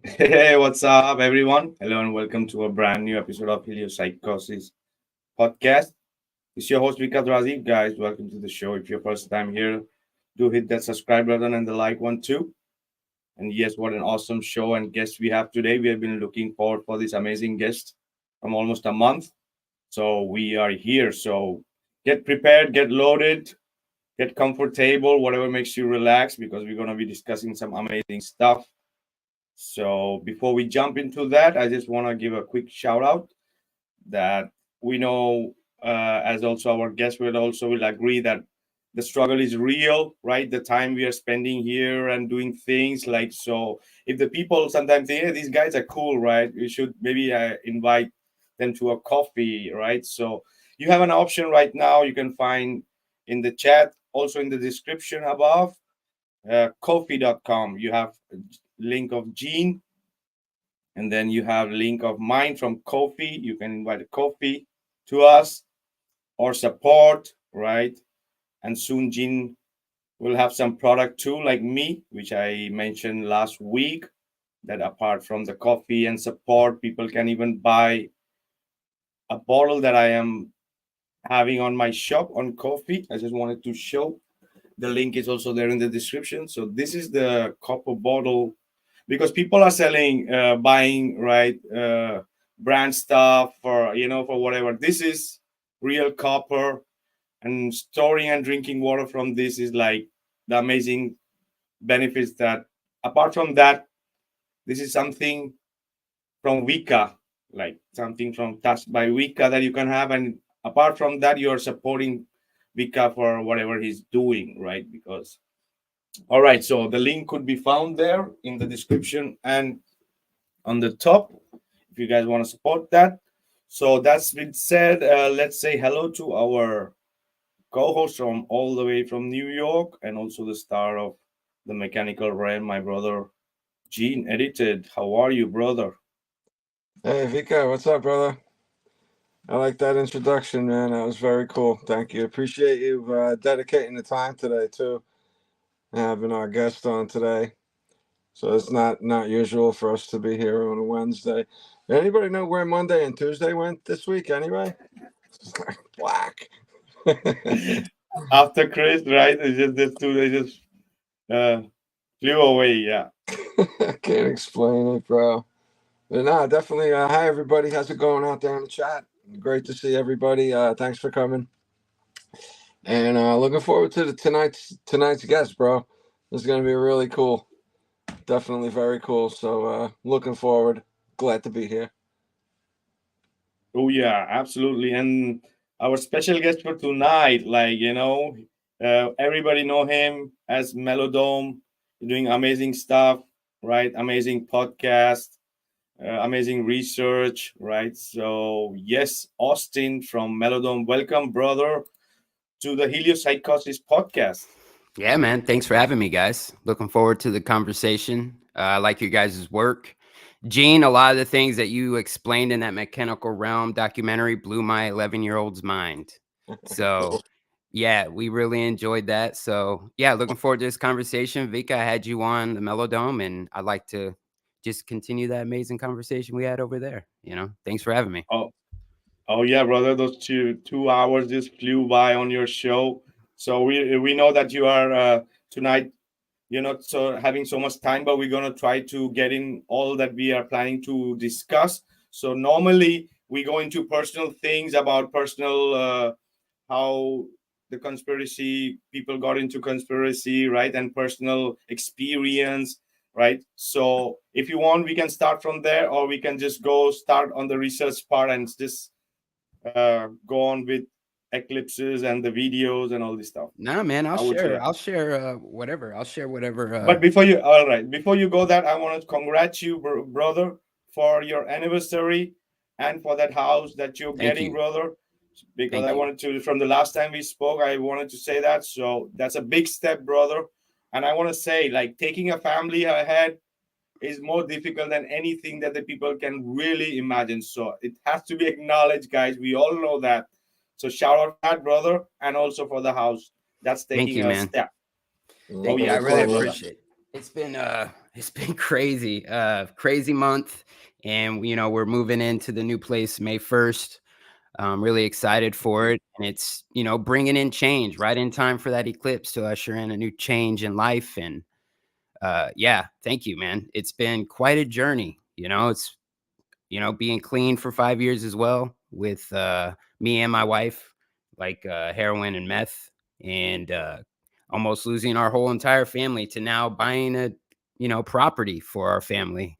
Hey, what's up, everyone? Hello, and welcome to a brand new episode of Heliopsychosis podcast. It's your host, Vikka Draziv. Guys, welcome to the show. If you're first time here, do hit that subscribe button and the like one too. And yes, what an awesome show and guest we have today. We have been looking forward for this amazing guest from almost a month. So we are here. So get prepared, get loaded, get comfortable, whatever makes you relax, because we're going to be discussing some amazing stuff. So before we jump into that, I just want to give a quick shout out that we know, as also our guest will agree that the struggle is real, right? The time we are spending here and doing things like so. If the people sometimes say, "Hey, these guys are cool," right? We should maybe invite them to a coffee, right? So you have an option right now. You can find in the chat, also in the description above, coffee.com. You have link of Gene, and then you have link of mine from Kofi. You can invite a Kofi to us or support, right? And soon Gene will have some product too, like me, which I mentioned last week. That apart from the coffee and support, people can even buy a bottle that I am having on my shop on coffee. I just wanted to show. The link is also there in the description. So this is the copper bottle because people are selling, buying, right, brand stuff for for whatever. This is real copper, and storing and drinking water from this is like the amazing benefits that. Apart from that, this is something from Vikka, like something from Touched by Vikka that you can have, and apart from that, you are supporting Vikka for whatever he's doing, right? Because all right, so the link could be found there in the description and on the top if you guys want to support that. So that's been said. Let's say hello to our co-host from all the way from New York and also the star of the Mechanical Realm, my brother Gene Edited. How are you, brother? Hey Vika, what's up, brother? I like that introduction, man. That was very cool. Thank you. Appreciate you dedicating the time today too, and having our guest on today. So it's not usual for us to be here on a Wednesday. Anybody know where Monday and Tuesday went this week? Anyway, it's like black. After Chris, right? It's just these two. They just uh, flew away. Yeah. I can't explain it, bro. But no, definitely. Hi, everybody. How's it going out there in the chat? Great to see everybody. Thanks for coming. And looking forward to the tonight's guest, bro. This is gonna be really cool. Definitely very cool. So looking forward. Glad to be here. Oh yeah, absolutely. And our special guest for tonight, everybody know him as MellowDome, doing amazing stuff, right? Amazing podcast, amazing research, right? So yes, Austin from MellowDome, welcome, brother, to the Heliopsychosis podcast. Yeah, man. Thanks for having me, guys. Looking forward to the conversation. I like your guys' work. Gene, a lot of the things that you explained in that Mechanical Realm documentary blew my 11-year-old's mind. So, Cool. yeah, we really enjoyed that. So, yeah, looking forward to this conversation. Vika, I had you on the MellowDome, and I'd like to just continue that amazing conversation we had over there. Thanks for having me. Oh, oh yeah, brother, those two hours just flew by on your show. So we know that you are tonight you're not so having so much time, but we're going to try to get in all that we are planning to discuss. So normally we go into personal things about personal, how the conspiracy people got into conspiracy, right, and personal experience, right? So if you want, we can start from there, or we can just go start on the research part and just go on with eclipses and the videos and all this stuff. Nah, man, I'll How would you share. like? I'll share whatever. I'll share whatever. But before you, all right, before you go that, I want to congratulate you, brother, for your anniversary and for that house that you're Thank getting, you. brother. Because Thank I you. wanted to, from the last time we spoke, I wanted to say that. So that's a big step, brother. And I want to say, like, taking a family ahead is more difficult than anything that the people can really imagine. So it has to be acknowledged, guys. We all know that. So shout out for that, brother, and also for the house that's Thank taking you, a man. step. Oh Thank you. I yes, Very go really ahead, cool. brother. appreciate it. It's been crazy. Crazy month. And we're moving into the new place May 1st. I'm really excited for it. And it's, bringing in change right in time for that eclipse to usher in a new change in life. And yeah, thank you, man. It's been quite a journey. It's being clean for 5 years as well with me and my wife, like heroin and meth, and almost losing our whole entire family to now buying a property for our family.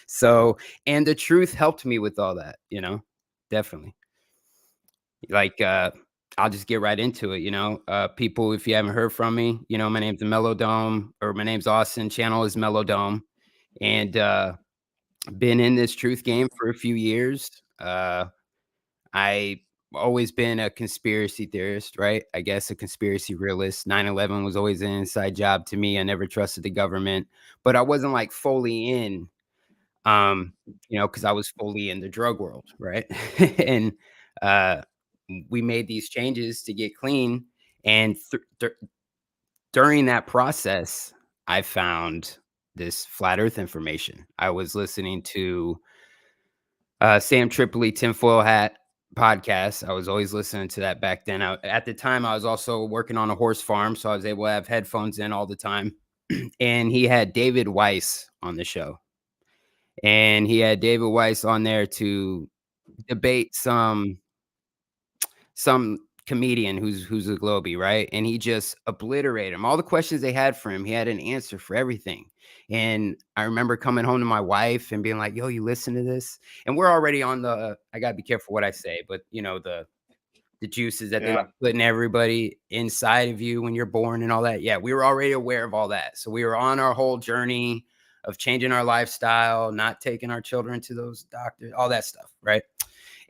So, and the truth helped me with all that, definitely. Like I'll just get right into it. People, if you haven't heard from me, my name's MellowDome, or my name's Austin. Channel is MellowDome, and been in this truth game for a few years. I always been a conspiracy theorist, right? I guess a conspiracy realist. 9/11 was always an inside job to me. I never trusted the government, but I wasn't like fully in, um, because I was fully in the drug world, right? And uh, we made these changes to get clean, and during that process, I found this flat Earth information. I was listening to Sam Tripoli Tinfoil Hat podcast. I was always listening to that back then. At the time, I was also working on a horse farm, so I was able to have headphones in all the time. And he had David Weiss on the show, and he had David Weiss on there to debate some comedian who's a Globie, right? And he just obliterated him. All the questions they had for him, he had an answer for everything. And I remember coming home to my wife and being like, "Yo, you listen to this?" And we're already on the. I gotta be careful what I say, but the juices that they like Yeah. putting everybody inside of you when you're born and all that. Yeah, we were already aware of all that, so we were on our whole journey of changing our lifestyle, not taking our children to those doctors, all that stuff, right?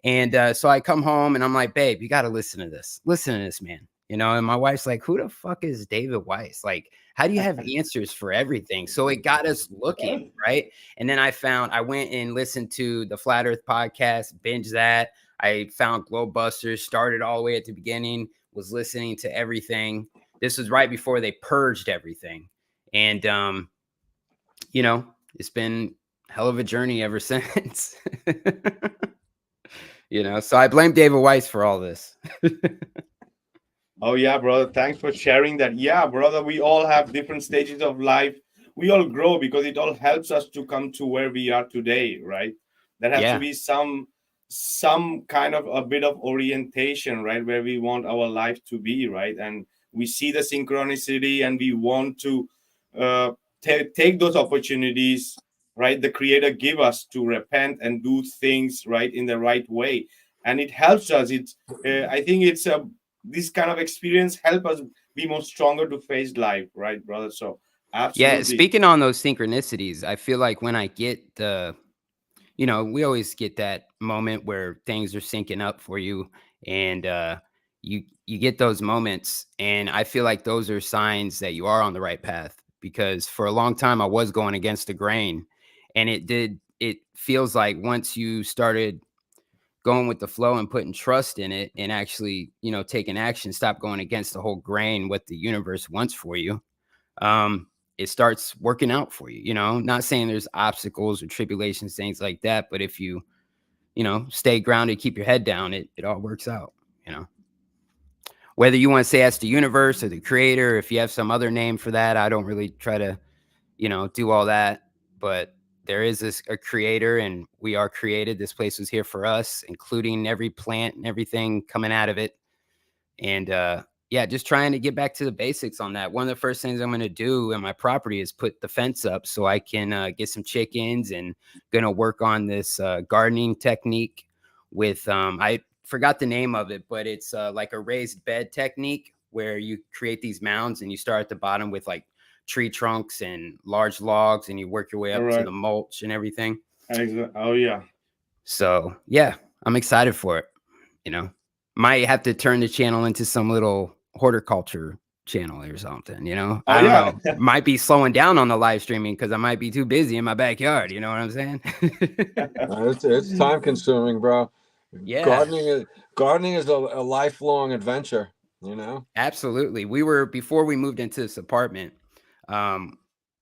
And so I come home and I'm like, "Babe, you got to listen to this. Listen to this, man." And my wife's like, "Who the fuck is David Weiss? Like, how do you have answers for everything?" So it got us looking, right? And then I went and listened to the Flat Earth podcast, binge that. I found Globebusters, started all the way at the beginning, was listening to everything. This was right before they purged everything. And, it's been hell of a journey ever since. So I blame David Weiss for all this. Oh yeah, brother. Thanks for sharing that. Yeah, brother. We all have different stages of life. We all grow because it all helps us to come to where we are today, right? There has to Yeah. be some kind of a bit of orientation, right, where we want our life to be, right? And we see the synchronicity, and we want to uh, take those opportunities, right? The Creator give us to repent and do things right in the right way, and it helps us. I think it's a this kind of experience help us be more stronger to face life, right, brother? So Yeah. absolutely. Speaking on those synchronicities, I feel like when I get we always get that moment where things are syncing up for you, and you get those moments, and I feel like those are signs that you are on the right path, because for a long time I was going against the grain, and it feels like once you started going with the flow and putting trust in it and actually, taking action, stop going against the whole grain, what the universe wants for you, um, it starts working out for you. Not saying there's obstacles or tribulations, things like that, but if you, stay grounded, keep your head down, it all works out, whether you want to say that's the universe or the creator, if you have some other name for that. I don't really try to, do all that, but there is a creator, and we are created. This place was here for us, including every plant and everything coming out of it. And yeah, just trying to get back to the basics on that. One of the first things I'm going to do in my property is put the fence up so I can get some chickens, and going to work on this gardening technique with I forgot the name of it, but it's like a raised bed technique where you create these mounds and you start at the bottom with like tree trunks and large logs, and you work your way All up to right. the mulch and everything. Oh yeah. So yeah, I'm excited for it. You know, might have to turn the channel into some little horticulture channel or something. Oh I don't yeah. know. Might be slowing down on the live streaming because I might be too busy in my backyard. You know what I'm saying? It's time consuming, bro. Yeah, Gardening is a lifelong adventure. absolutely. Before we moved into this apartment, um,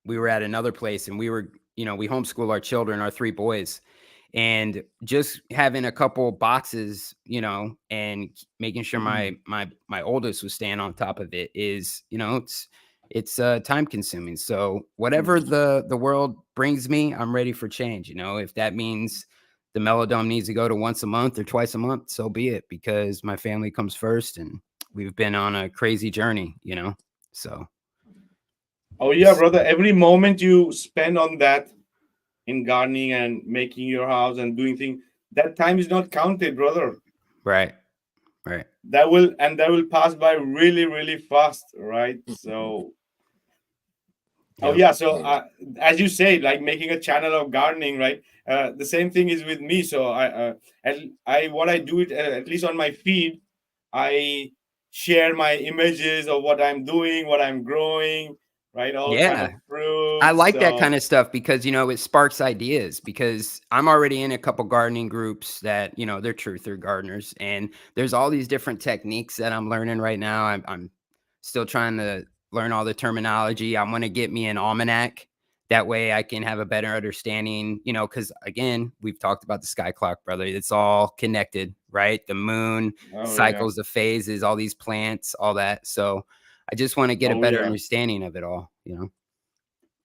we were at another place, and we were, we homeschool our children, our 3 boys, and just having a couple boxes, and making sure my oldest was staying on top of it is, it's time consuming. So whatever the world brings me, I'm ready for change. If that means the MellowDome needs to go to once a month or twice a month, so be it, because my family comes first, and we've been on a crazy journey, so. Oh yeah, brother. Every moment you spend on that in gardening and making your house and doing things, that time is not counted, brother. Right. That will pass by really, really fast, right? So oh Yep. yeah, so as you say, like making a channel of gardening, right? The same thing is with me. So I what I do it at least on my feed, I share my images of what I'm doing, what I'm growing, right? All kind Yeah. of I fruits. like that So kind of stuff because, it sparks ideas, because I'm already in a couple gardening groups that, they're truther gardeners, and there's all these different techniques that I'm learning right now. I'm still trying to learn all the terminology. I'm going to get me an almanac. That way I can have a better understanding, because again, we've talked about the sky clock, brother. It's all connected, right? The moon, oh yeah, cycles, the phases, all these plants, all that. So I just want to get a oh better yeah. understanding of it all,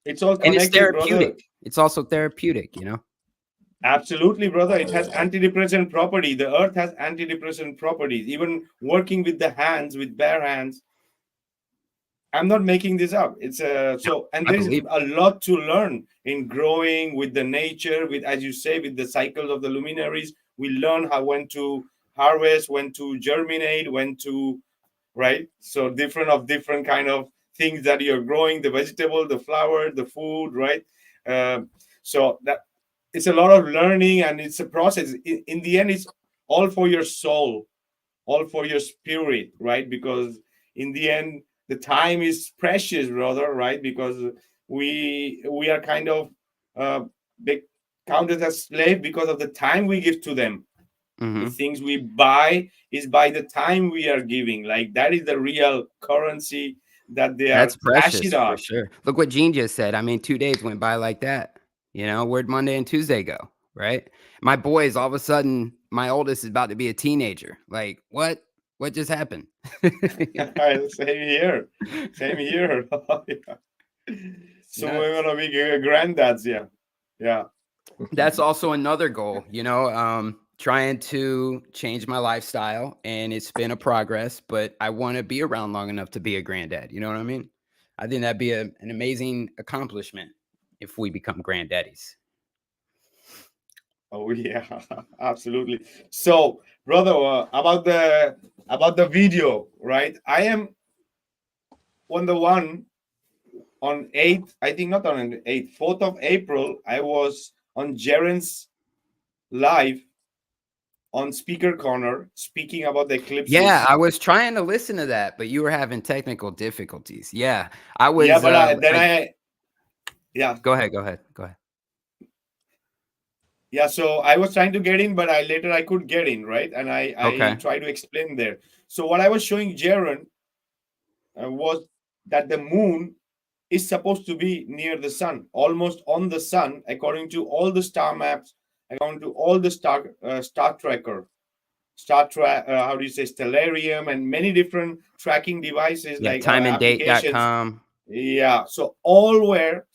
It's all and it's connected, brother. therapeutic. It's also therapeutic, Absolutely, brother. It has antidepressant property. The earth has antidepressant properties. Even working with the hands, with bare hands, I'm not making this up. It's so, and I there's believe. a lot to learn in growing with the nature, with, as you say, with the cycles of the luminaries. We learn how, when to harvest, when to germinate, when to, right. So different kind of things that you're growing, the vegetable, the flower, the food, right. So that it's a lot of learning, and it's a process. In the end, it's all for your soul, all for your spirit, right? Because in the end, the time is precious, brother, right? Because we are kind of uh, they counted as slave because of the time we give to them. The Hmm. things we buy is by the time we are giving. Like that is the real currency that they are That's cashing precious for out. sure. Look what Gene just said. I mean, 2 days went by like that. Where'd Monday and Tuesday go? Right. My boys, all of a sudden, my oldest is about to be a teenager. Like, what? What just happened? Same here. Same here. It's So we're nuts. gonna be granddads, yeah. Yeah. That's also another goal, trying to change my lifestyle, and it's been a progress, but I want to be around long enough to be a granddad. You know what I mean? I think that'd be an amazing accomplishment if we become granddaddies. Oh yeah, absolutely. So, brother, about the video, right? I am on the one on 8th, I think not on the 8th, 4th of April, I was on Jaren's live on Speaker Corner speaking about the Yeah, eclipses. I was trying to listen to that, but you were having technical difficulties. Yeah, I Yeah, was. but I yeah, Go ahead. Go ahead. Go ahead. yeah. So I was trying to get in, but I could get in, right? And I Okay. tried to explain there. So what I was showing Jaren was that the moon is supposed to be near the sun, almost on the sun, according to all the star maps, according to all the star tracker, how do you say, stellarium, and many different tracking devices Yeah, like applications. timeanddate.com. Yeah, so all were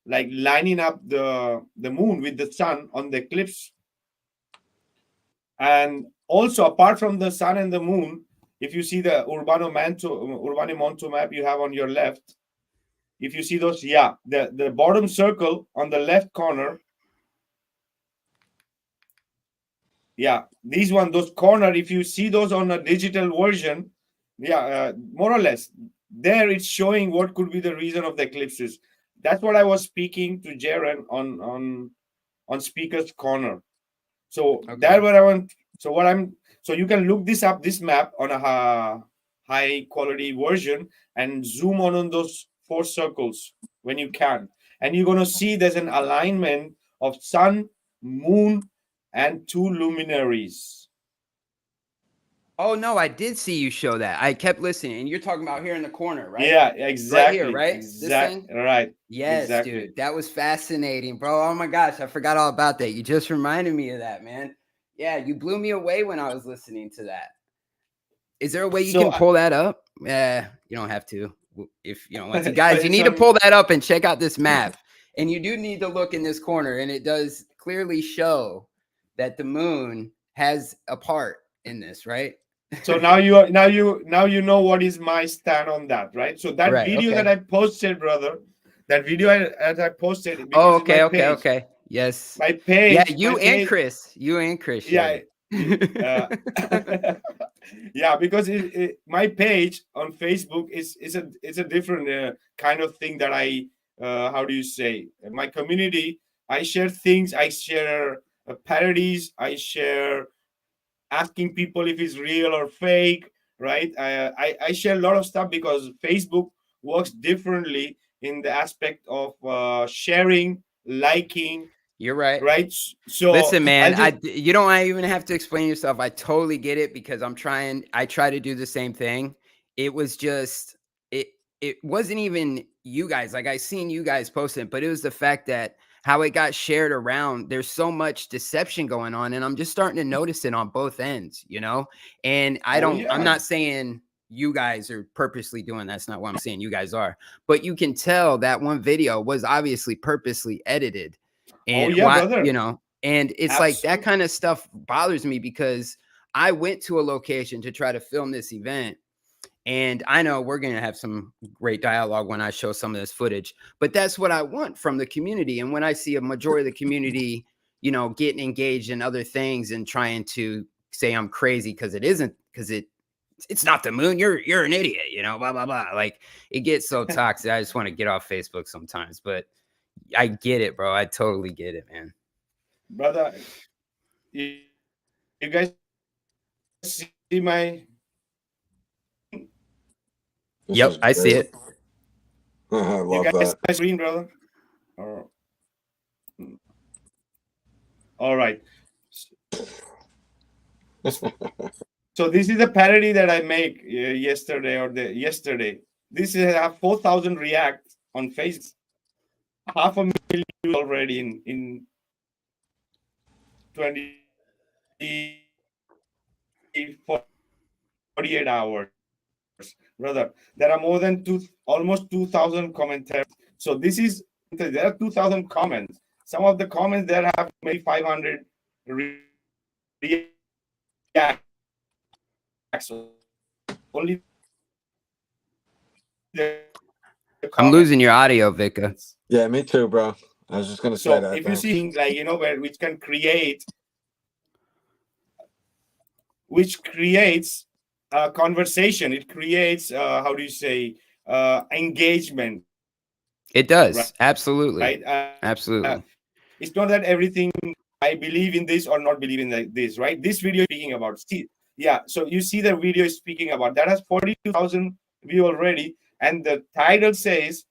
like lining up the moon with the sun on the eclipse. And also, apart from the sun and the moon, if you see the Urbano Monto map you have on your left, if you see those, yeah, the bottom circle on the left corner, yeah, those corner, if you see those on a digital version, yeah, more or less there it's showing what could be the reason of the eclipses. That's what I was speaking to Jaren on Speaker's Corner. So Okay. that what I want. So what I'm. So you can look this up, this map on a high quality version, and zoom on those 4 circles when you can, and you're gonna see there's an alignment of sun, moon, and 2 luminaries. Oh no, I did see you show that. I kept listening, and you're talking about here in the corner, right? Yeah, Right here, exactly. right? This thing? Right. Yes, Exactly. dude. That was fascinating, bro. Oh my gosh, I forgot all about that. You just reminded me of that, man. Yeah, you blew me away when I was listening to that. Is there a way you So can pull that up? Yeah, you don't have to. If you don't want to, guys, you it's need to on. pull that up and check out this map. And you do need to look in this corner, and it does clearly show that the moon has a part in this, right? So now you know what is my stand on that, right? So that Right. video that Okay. I posted, brother, that video that I posted Oh, because it's my okay. Okay. page, Okay. Yes. my Yeah, page, my you and page. Chris. You and Chris shared Yeah, it. uh, yeah, because my page on Facebook is a different kind of thing that I how do you say, my community. I share things. I share parodies. I share asking people if it's real or fake, right? I share a lot of stuff because Facebook works differently in the aspect of sharing, liking, You're right. right? So Listen, I'll man, just you don't even have to explain yourself. I totally get it because I try to do the same thing. It was just it it wasn't even you guys. Like I seen you guys post it, but it was the fact that how it got shared around. There's so much deception going on, and I'm just starting to notice it on both ends, you know? And oh I'm yeah, not saying you guys are purposely doing that's not what I'm saying you guys are, but you can tell that one video was obviously purposely edited. oh And yeah, why, brother, and it's like that absolutely. kind of stuff bothers me because I went to a location to try to film this event. And I know we're going to have some great dialogue when I show some of this footage, but that's what I want from the community. And when I see a majority of the community, getting engaged in other things and trying to say I'm crazy because it isn't, because it's not the moon. You're an idiot, blah, blah, blah. Like it gets so toxic. I just want to get off Facebook sometimes, but I get it, bro. I totally get it, man. Brother, you guys see my This is Yep, I see great. it. I you love guys that. see my screen, brother? Or- all right. So this is a parody that I make yesterday. This is have 4,000 reacts on Facebook, half a million views already in 48 hours, brother. There are more than almost 2,000 commentaries. So this is there are 2,000 comments. Some of the comments there have maybe 500 reacts. Only the I'm comments. losing your audio, Vikka. Yeah, me too, bro. I was just gonna say So that. if you Thanks. see like where which creates a conversation, it creates how do you say engagement, It right? does. Absolutely. Absolutely. It's not that everything I believe in this or not believe in this, right? This video is speaking about. See, yeah. So you see the video is speaking about that has 42,000 view already, and the title says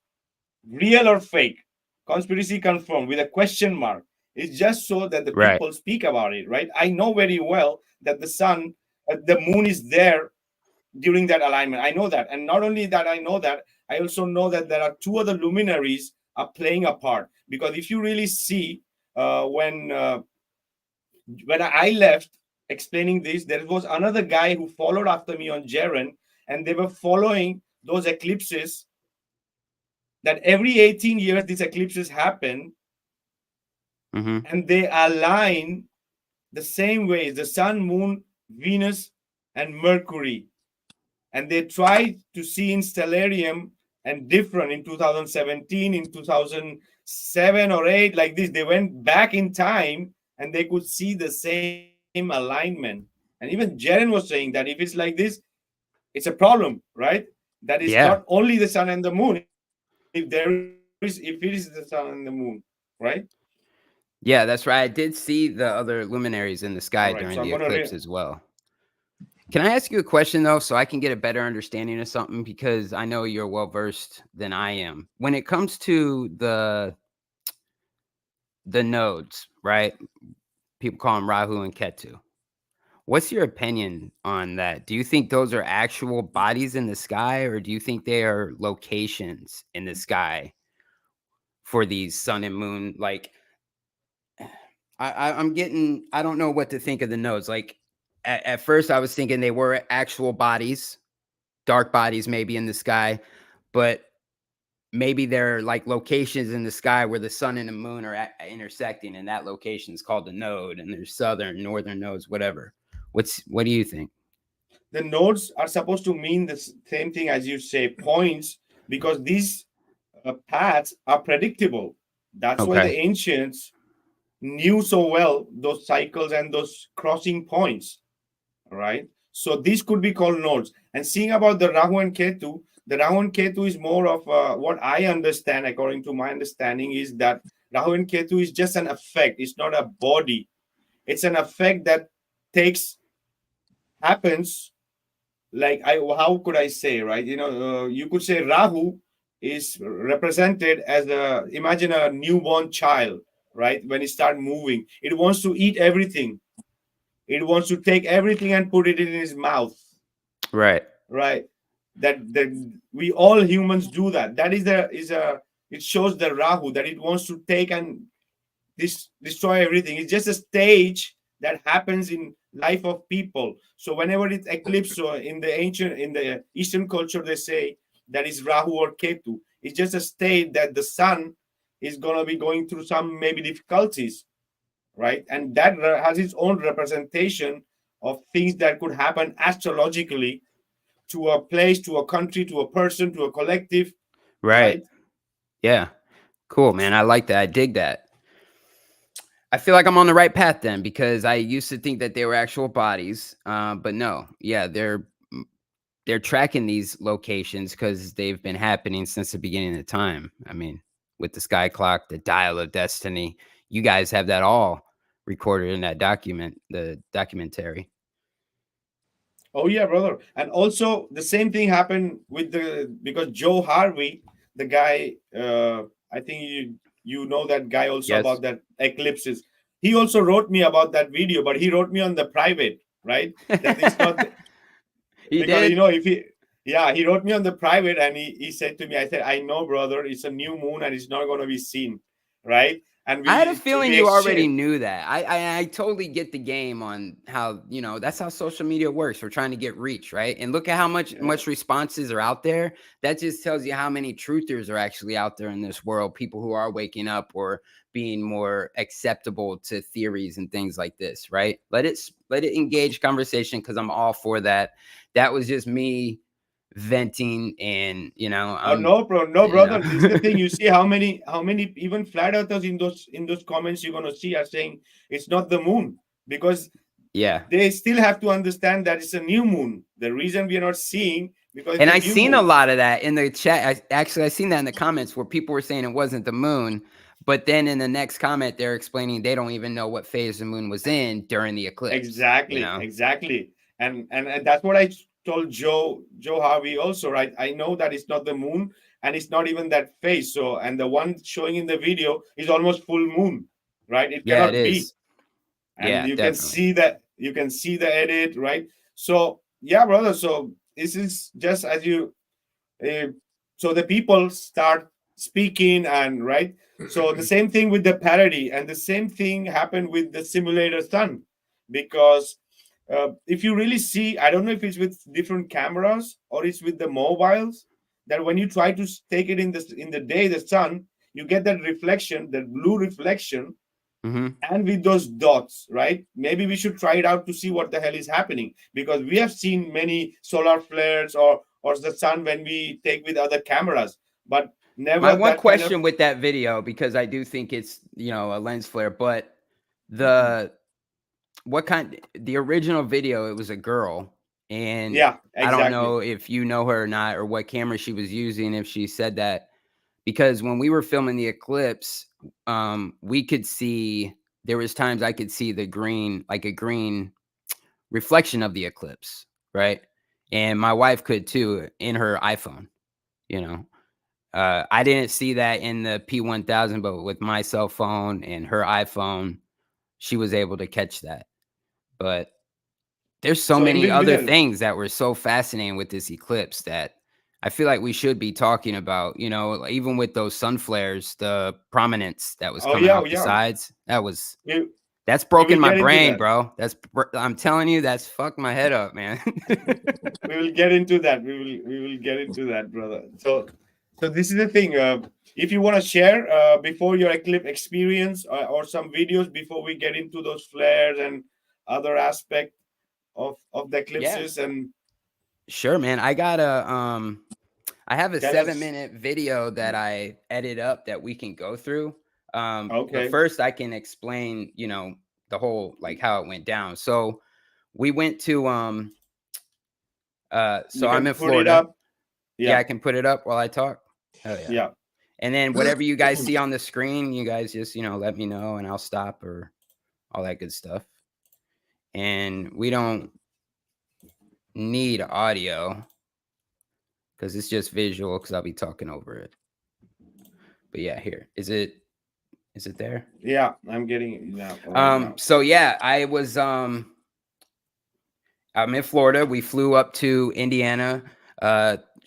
real or fake, conspiracy confirmed with a question mark. It's just so that the Right. people speak about it, right? I know very well that the moon is there during that alignment. I know that, and not only that, I know that. I also know that there are two other luminaries are playing a part, because if you really see when I left explaining this, there was another guy who followed after me on Jaren, and they were following those eclipses. That every 18 years these eclipses happen, Mm-hmm. and they align the same way: the sun, moon, Venus, and Mercury. And they tried to see in stellarium and different in 2017, in 2007 or 8, like this. They went back in time and they could see the same alignment. And even Jaren was saying that if it's like this, it's a problem, right? That is Yeah. not only the sun and the moon. If it is the sun and the moon, right? Yeah, that's right. I did see the other luminaries in the All sky right. So during I'm the gonna eclipse as well. Can I ask you a question though, so I can get a better understanding of something? Because I know you're well versed than I am. When it comes to the nodes, right? People call them Rahu and Ketu. What's your opinion on that? Do you think those are actual bodies in the sky, or do you think they are locations in the sky for these sun and moon? Like, I'm getting, I don't know what to think of the nodes. Like, at first, I was thinking they were actual bodies, dark bodies maybe in the sky, but maybe they're like locations in the sky where the sun and the moon are intersecting, and that location is called the node, and there's southern, northern nodes, whatever. What do you think? The nodes are supposed to mean the same thing as you say, points, because these paths are predictable. That's why Okay. the ancients knew so well those cycles and those crossing points, right? So these could be called nodes. And seeing about the Rahu and Ketu, the Rahu and Ketu is more of what I understand, according to my understanding, is that Rahu and Ketu is just an effect. It's not a body. It's an effect that happens. Like, how could I say, right? You could say Rahu is represented as imagine a newborn child, right? When it start moving, it wants to eat everything. It wants to take everything and put it in his mouth, Right. right? That we all humans do that. That is a it shows the Rahu, that it wants to take and destroy everything. It's just a stage that happens in life of people. So whenever it's eclipse, so in the Eastern culture, they say that is Rahu or Ketu. It's just a state that the sun is gonna be going through some maybe difficulties, right? And that has its own representation of things that could happen astrologically to a place, to a country, to a person, to a collective, Right. right? Yeah. Cool, man. I like that. I dig that. I feel like I'm on the right path then, because I used to think that they were actual bodies, but no. Yeah, they're tracking these locations because they've been happening since the beginning of time. I mean, with the sky clock, the dial of destiny, you guys have that all recorded in that document, the documentary. Oh yeah, brother. And also the same thing happened with because Joe Harvey, the guy, I think you know that guy also Yes. about that eclipses. He also wrote me about that video, but he wrote me on the private, right? That is not He because did. if he yeah, he wrote me on the private, and he said to me, I said, I know, brother, it's a new moon and it's not gonna be seen, right? And I had a we feeling we you already exchanged. knew that. I totally get the game on how, that's how social media works. We're trying to get reach, right? And look at how much responses are out there. That just tells you how many truthers are actually out there in this world, people who are waking up or being more acceptable to theories and things like this, right? Let it engage conversation, because I'm all for that. That was just me venting, and Oh I'm no, bro, no, you know brother. This is the thing. You see how many even flat earthers in those comments you're gonna see are saying it's not the moon, because yeah. they still have to understand that it's a new moon. The reason we are not seeing because it's And a I new seen a moon. lot of that in the chat. I seen that in the comments where people were saying it wasn't the moon, but then in the next comment they're explaining they don't even know what phase the moon was in during the eclipse. Exactly, exactly. And that's what I told Joe Harvey also, right? I know that it's not the moon and it's not even that phase. So and the one showing in the video is almost full moon, right? It Yeah, it cannot be. is. And Yeah, definitely. you can see the edit, right? So yeah, brother, so this is just as you uh, so the people start speaking, and right, so the same thing with the parody, and the same thing happened with the simulator sun, because if you really see, I don't know if it's with different cameras or it's with the mobiles, that when you try to take it in the day, the sun, you get that reflection, that blue reflection, Hmm. and with those dots, right? Maybe we should try it out to see what the hell is happening, because we have seen many solar flares or the sun when we take with other cameras, but My never one that kind of. question with that video, because I do think it's a lens flare, but Mhm. the the original video, it was a girl, and Yeah, I don't exactly. know if you know her or not, or what camera she was using, if she said that, because when we were filming the eclipse, we could see, there was times I could see the green, like a green reflection of the eclipse, right? And my wife could too in her iPhone, you know. I didn't see that in the P1000, but with my cell phone and her iPhone, she was able to catch that. But there's so So in many other between, things that were so fascinating with this eclipse that I feel like we should be talking about, you know, even with those sun flares, the prominence that was oh coming yeah, off the yeah, sides, we that's we will broken my get into brain, that. bro. I'm telling you, that's fucked my head up, man. We will get into that. We will get into that, brother. So this is the thing. If you want to share before your eclipse experience or some videos before we get into those flares and other aspect of the Yeah, eclipses, and sure, man. I have a tell seven us. minute video that I edit up that we can go through. But Okay, first I can explain, you know, the whole like how it went down. So we went to so you I'm can in put it Florida. up. Yeah, Yeah, I can put it up while I talk. Oh yeah. yeah. And then whatever you guys see on the screen, you guys just, you know, let me know and I'll stop or all that good stuff. And we don't need audio because it's just visual because I'll be talking over it. But yeah, here. Is it there? Yeah, I'm getting it now right now. So yeah, I'm in Florida. We flew up to Indiana.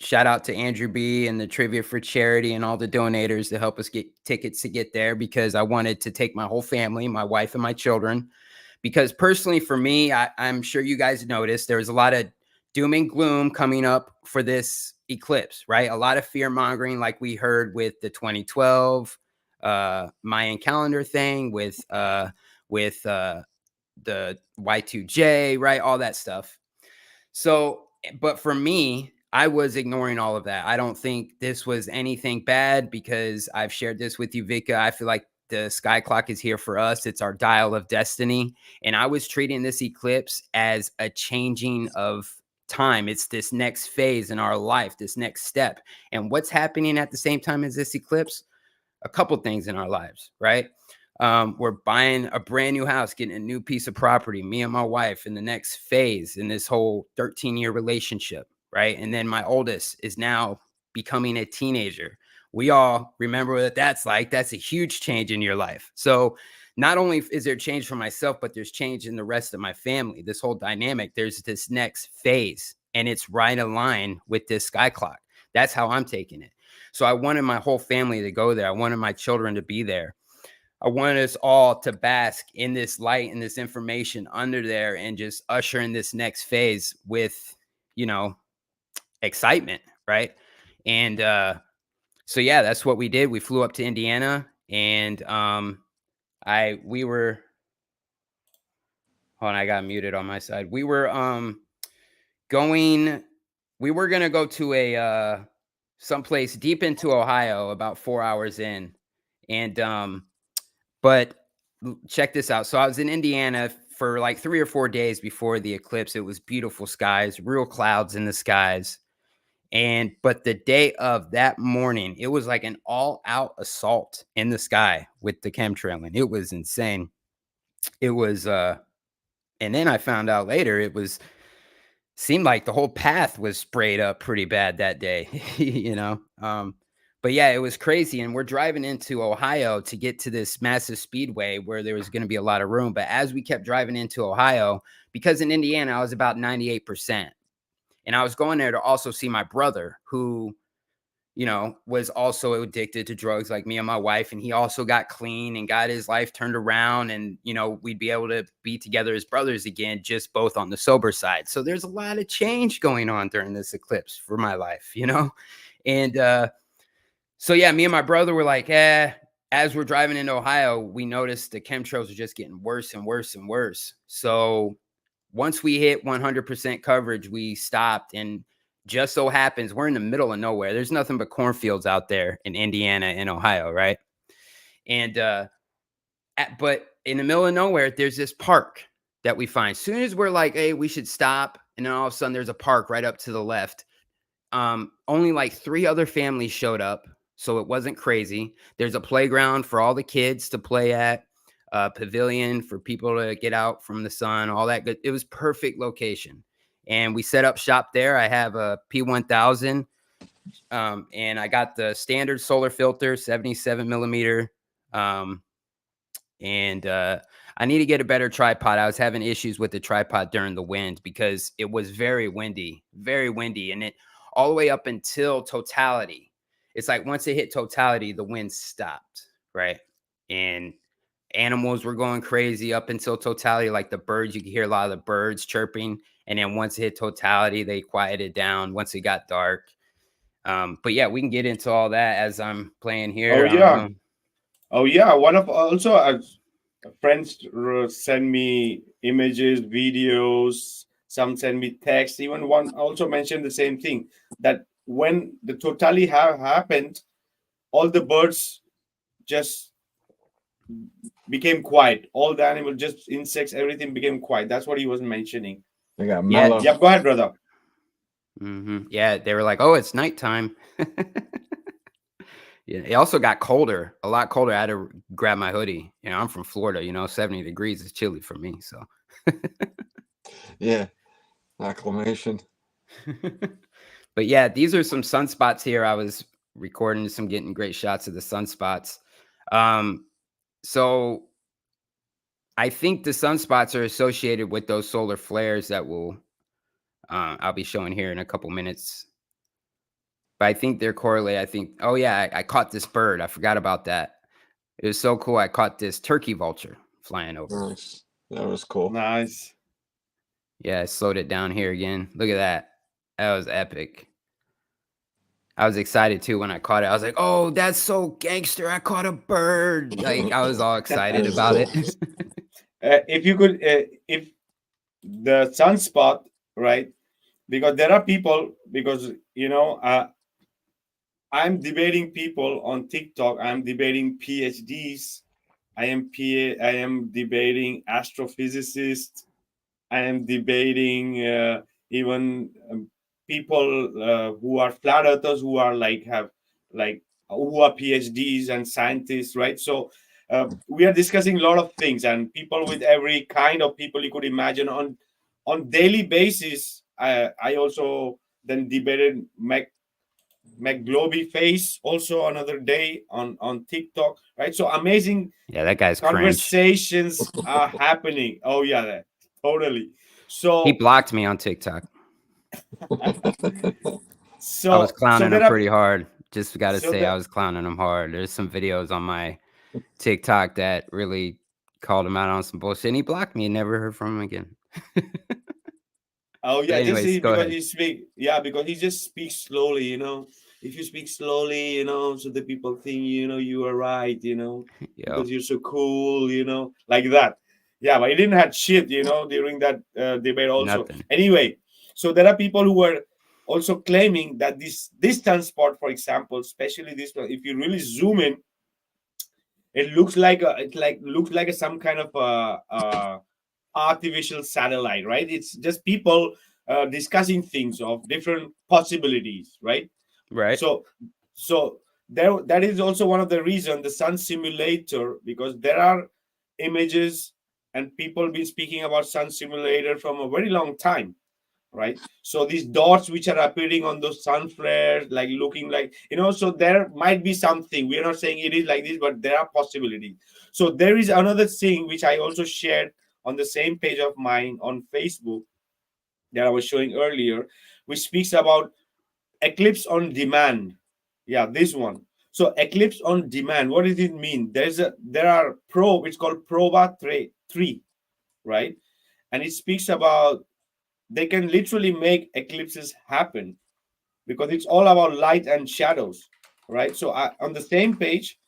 Shout out to Andrew B and the Trivia for Charity and all the donators to help us get tickets to get there because I wanted to take my whole family, my wife and my children. Because personally, for me, I'm sure you guys noticed there was a lot of doom and gloom coming up for this eclipse, right? A lot of fear mongering, like we heard with the 2012 Mayan calendar thing, with the Y2J, right? All that stuff. So, but for me, I was ignoring all of that. I don't think this was anything bad because I've shared this with you, Vikka. I feel like the sky clock is here for us. It's our dial of destiny. And I was treating this eclipse as a changing of time. It's this next phase in our life, this next step. And what's happening at the same time as this eclipse? A couple things in our lives, right? We're buying a brand new house, getting a new piece of property, me and my wife in the next phase in this whole 13-year relationship, right? And then my oldest is now becoming a teenager. We all remember what that's like. That's a huge change in your life. So not only is there change for myself, but there's change in the rest of my family. This whole dynamic, there's this next phase, and it's right in line with this sky clock. That's how I'm taking it. So I wanted my whole family to go there. I wanted my children to be there. I wanted us all to bask in this light and this information under there and just usher in this next phase with, you know, excitement, right? And so yeah, that's what we did. We flew up to Indiana and we were hold on, I got muted on my side. Going we were gonna go to a someplace deep into Ohio, about 4 hours in. And but check this out. So I was in Indiana for like 3 or 4 days before the eclipse. It was beautiful skies, real clouds in the skies. And but the day of that morning, it was like an all-out assault in the sky with the chemtrailing. It was insane. It was and then I found out later it was seemed like the whole path was sprayed up pretty bad that day, you know. But yeah, it was crazy. And we're driving into Ohio to get to this massive speedway where there was going to be a lot of room. But as we kept driving into Ohio, because in Indiana, I was about 98%. And I was going there to also see my brother, who, you know, was also addicted to drugs like me and my wife. And he also got clean and got his life turned around. And, you know, we'd be able to be together as brothers again, just both on the sober side. So there's a lot of change going on during this eclipse for my life, you know? And so, yeah, me and my brother were like, as we're driving into Ohio, we noticed the chemtrails are just getting worse and worse and worse. So once we hit 100% coverage, we stopped, and just so happens we're in the middle of nowhere. There's nothing but cornfields out there in Indiana and Ohio, right? And but in the middle of nowhere, there's this park that we find. As soon as we're like, hey, we should stop, and then all of a sudden there's a park right up to the left. Only like 3 other families showed up, so it wasn't crazy. There's a playground for all the kids to play at, pavilion for people to get out from the sun, all that good. It was perfect location. And we set up shop there. I have a P1000, and I got the standard solar filter, 77 millimeter. and I need to get a better tripod. I was having issues with the tripod during the wind because it was very windy, and it all the way up until totality. It's like once it hit totality, the wind stopped, right? And animals were going crazy up until totality. Like the birds, you could hear a lot of the birds chirping, and then once it hit totality, they quieted down once it got dark. But yeah, we can get into all that as I'm playing Oh here. I don't yeah, know. oh yeah. One of also friends send me images, videos. Some send me text. Even one also mentioned the same thing, that when the totally have happened, all the birds just became quiet. All the animals, just insects, everything became quiet. That's what he was mentioning. They got Yeah, mellow. Yeah, go ahead, brother. Yeah, they were like, "Oh, it's nighttime." Yeah, it also got colder, a lot colder. I had to grab my hoodie. You know, I'm from Florida. 70 degrees is chilly for me. So, Yeah, acclimation. but yeah, these are some sunspots here. I was recording some, getting great shots of the sunspots. So I think the sunspots are associated with those solar flares that I'll be showing here in a couple minutes. But I think they're correlated. I think, oh yeah, I caught this bird. I forgot about that. It was so cool. I caught this turkey vulture flying over. Nice. That was cool. Nice. Yeah, I slowed it down here again. Look at that. That was epic. I was excited too when I caught it. I was like, oh, that's so gangster. I caught a bird. Like, I was all excited That's about cool. it. If you could, if the sunspot, right? Because there are people, because I'm debating people on TikTok. I'm debating PhDs. I am debating astrophysicists. I am debating even people who are flat earthers, who are like who are PhDs and scientists, right? So we are discussing a lot of things, and people with every kind of people you could imagine on daily basis. I also then debated McGloby face also another day on TikTok, right? So amazing Yeah, that guy's cringe. conversations are happening. Oh yeah, totally. He So blocked me on TikTok. I was so clowning him there are pretty hard. Just got to so say, I that was clowning him hard. There's some videos on my TikTok that really called him out on some bullshit. And he blocked me and never heard from him again. oh But yeah, just anyways, see, go because ahead. he speak, yeah, because he just speaks slowly, if you speak slowly, so the people think you are right, Yo, because you're so cool, like that. Yeah, but he didn't have shit, during that debate also. nothing. Anyway, so there are people who were also claiming that this distance spot, for example, especially this one, if you really zoom in, it looks like some kind of artificial satellite, right? It's just people discussing things of different possibilities, right? Right? So, so there, that is also one of the reason the sun simulator, because there are images and people been speaking about sun simulator from a very long time, right? So these dots which are appearing on those sun flares, like looking like, so there might be something. We are not saying it is like this, but there are possibilities. So there is another thing which I also shared on the same page of mine on Facebook that I was showing earlier, which speaks about eclipse on demand. Yeah, this one. So eclipse on demand, what does it mean? There are probe, it's called proba 3, right? And it speaks about they can literally make eclipses happen because it's all about light and shadows, right? So on the same page,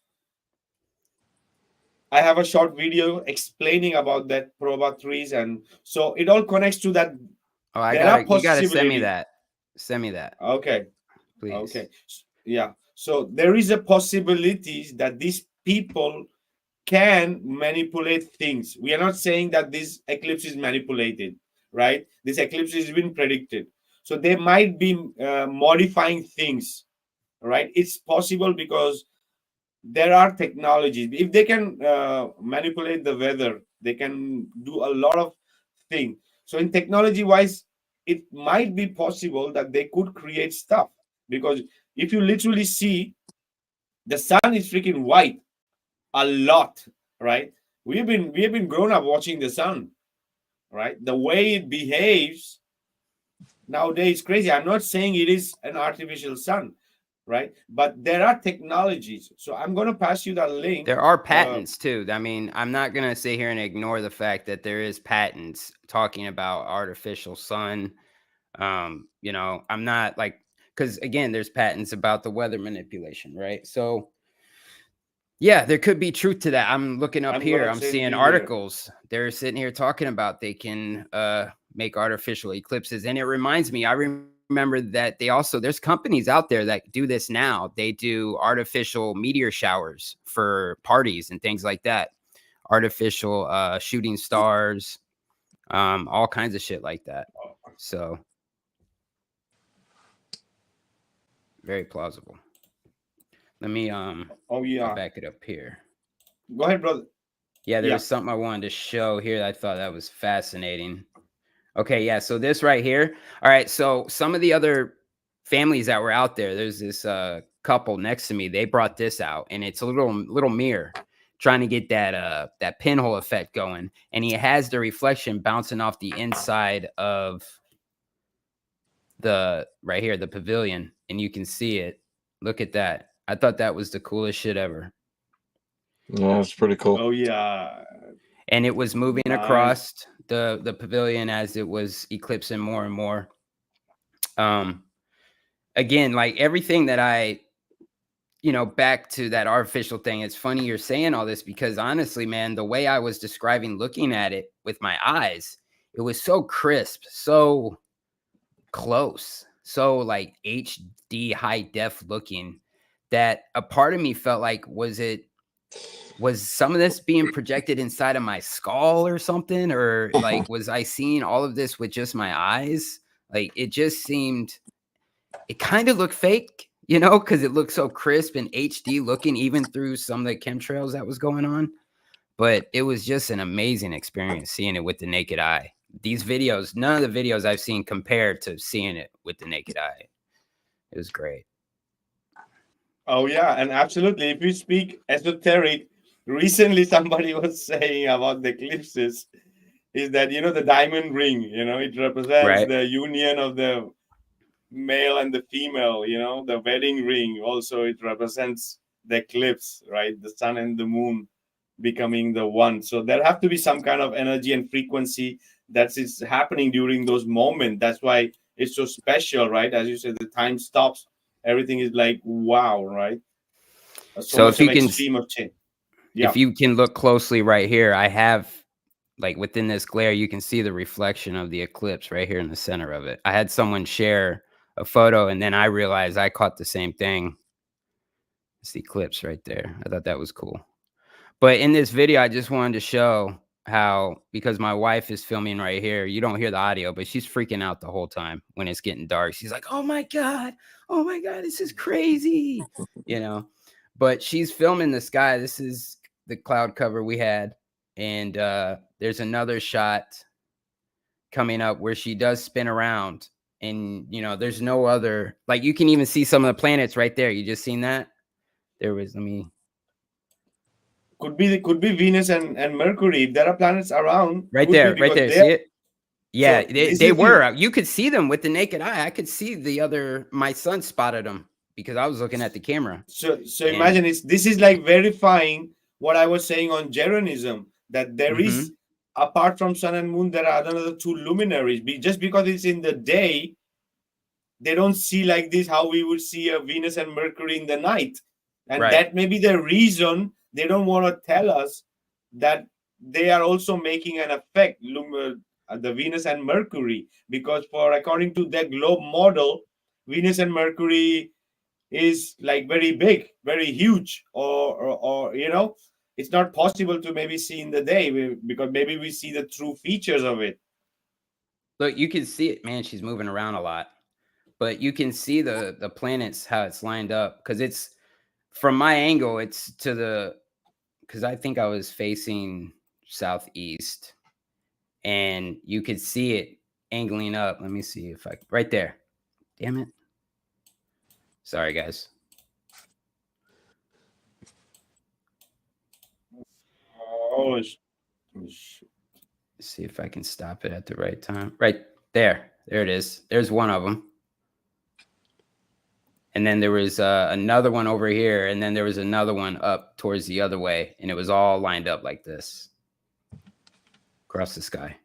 I have a short video explaining about that proba 3s, and so it all connects to that. Oh, There are you gotta send me possibilities. that. Send me that, Okay. please. Okay. Yeah. So there is a possibility that these people can manipulate things. We are not saying that this eclipse is manipulated, right? This eclipse has been predicted. So they might be modifying things, right? It's possible because there are technologies. If they can manipulate the weather, they can do a lot of things. So in technology wise, it might be possible that they could create stuff, because if you literally see, the sun is freaking white a lot, right? we have been grown up watching the sun, right? The way it behaves nowadays is crazy. I'm not saying it is an artificial sun, right? But there are technologies. So I'm going to pass you that link. There are patents too. I mean, I'm not going to sit here and ignore the fact that there is patents talking about artificial sun. You know, I'm not like, because again, there's patents about the weather manipulation, right? So yeah, there could be truth to that. I'm looking up here. I'm seeing articles. They're sitting here talking about they can make artificial eclipses. And it reminds me, I remember that there's companies out there that do this now. They do artificial meteor showers for parties and things like that. Artificial shooting stars, all kinds of shit like that. So very plausible. Let me I'll back it up here. Go ahead, brother. Yeah, there was something I wanted to show here that I thought that was fascinating. Okay, yeah, so this right here. All right, so some of the other families that were out there, there's this couple next to me. They brought this out, and it's a little mirror trying to get that pinhole effect going, and he has the reflection bouncing off the inside of the right here, the pavilion, and you can see it. Look at that. I thought that was the coolest shit ever. Yeah, it's pretty cool. Oh yeah. And it was moving across the pavilion as it was eclipsing more and more. Again, like everything that back to that artificial thing, it's funny you're saying all this because honestly, man, the way I was describing looking at it with my eyes, it was so crisp, so close, so like HD high def looking that a part of me felt like was some of this being projected inside of my skull or something, or like was I seeing all of this with just my eyes? Like it just seemed, it kind of looked fake, because it looked so crisp and HD looking even through some of the chemtrails that was going on. But it was just an amazing experience seeing it with the naked eye. These videos, none of the videos I've seen compared to seeing it with the naked eye. It was great. Oh yeah, and absolutely. If you speak esoteric, recently somebody was saying about the eclipses is that the diamond ring, it represents the union of the male and the female, the wedding ring. Also, it represents the eclipse, right? The sun and the moon becoming the one. So there have to be some kind of energy and frequency that is happening during those moments. That's why it's so special, right? As you said, the time stops. Everything is like wow, right? So if you can, extreme of change. Yeah. If you can look closely right here, I have like within this glare, you can see the reflection of the eclipse right here in the center of it. I had someone share a photo and then I realized I caught the same thing. It's the eclipse right there. I thought that was cool. But in this video, I just wanted to show how, because my wife is filming right here, you don't hear the audio, but she's freaking out the whole time when it's getting dark. She's like, oh my God, this is crazy, but she's filming the sky. This is the cloud cover we had. And there's another shot coming up where she does spin around and, there's no other, like you can even see some of the planets right there. You just seen that? There was, could be Venus and Mercury. If there are planets around, right there. See it? Yeah, so they were. You could see them with the naked eye. I could see my son spotted them because I was looking at the camera. So imagine this is like verifying what I was saying on Geronism, that there is, apart from sun and moon, there are another two luminaries. Just because it's in the day, they don't see like this, how we would see a Venus and Mercury in the night. And that may be the reason they don't want to tell us that they are also making an effect, the Venus and Mercury, because according to their globe model, Venus and Mercury is like very big, very huge, or it's not possible to maybe see in the day because maybe we see the true features of it. Look, you can see it, man. She's moving around a lot, but you can see the planets, how it's lined up, because it's from my angle, it's because I think I was facing southeast and you could see it angling up. Let me see if right there. Damn it. Sorry, guys. Oh, See if I can stop it at the right time. Right there. There it is. There's one of them. And then there was another one over here. And then there was another one up towards the other way. And it was all lined up like this across the sky.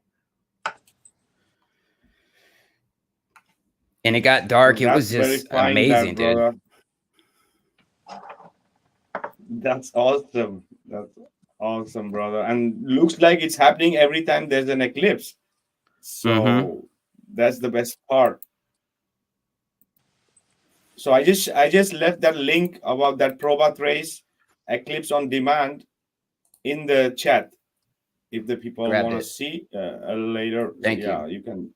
And it got dark. It was just amazing, dude. That's awesome. That's awesome, brother. And looks like it's happening every time there's an eclipse. So that's the best part. So I just left that link about that Proba Trace eclipse on demand in the chat. If the people want to see later, Thank you. You can.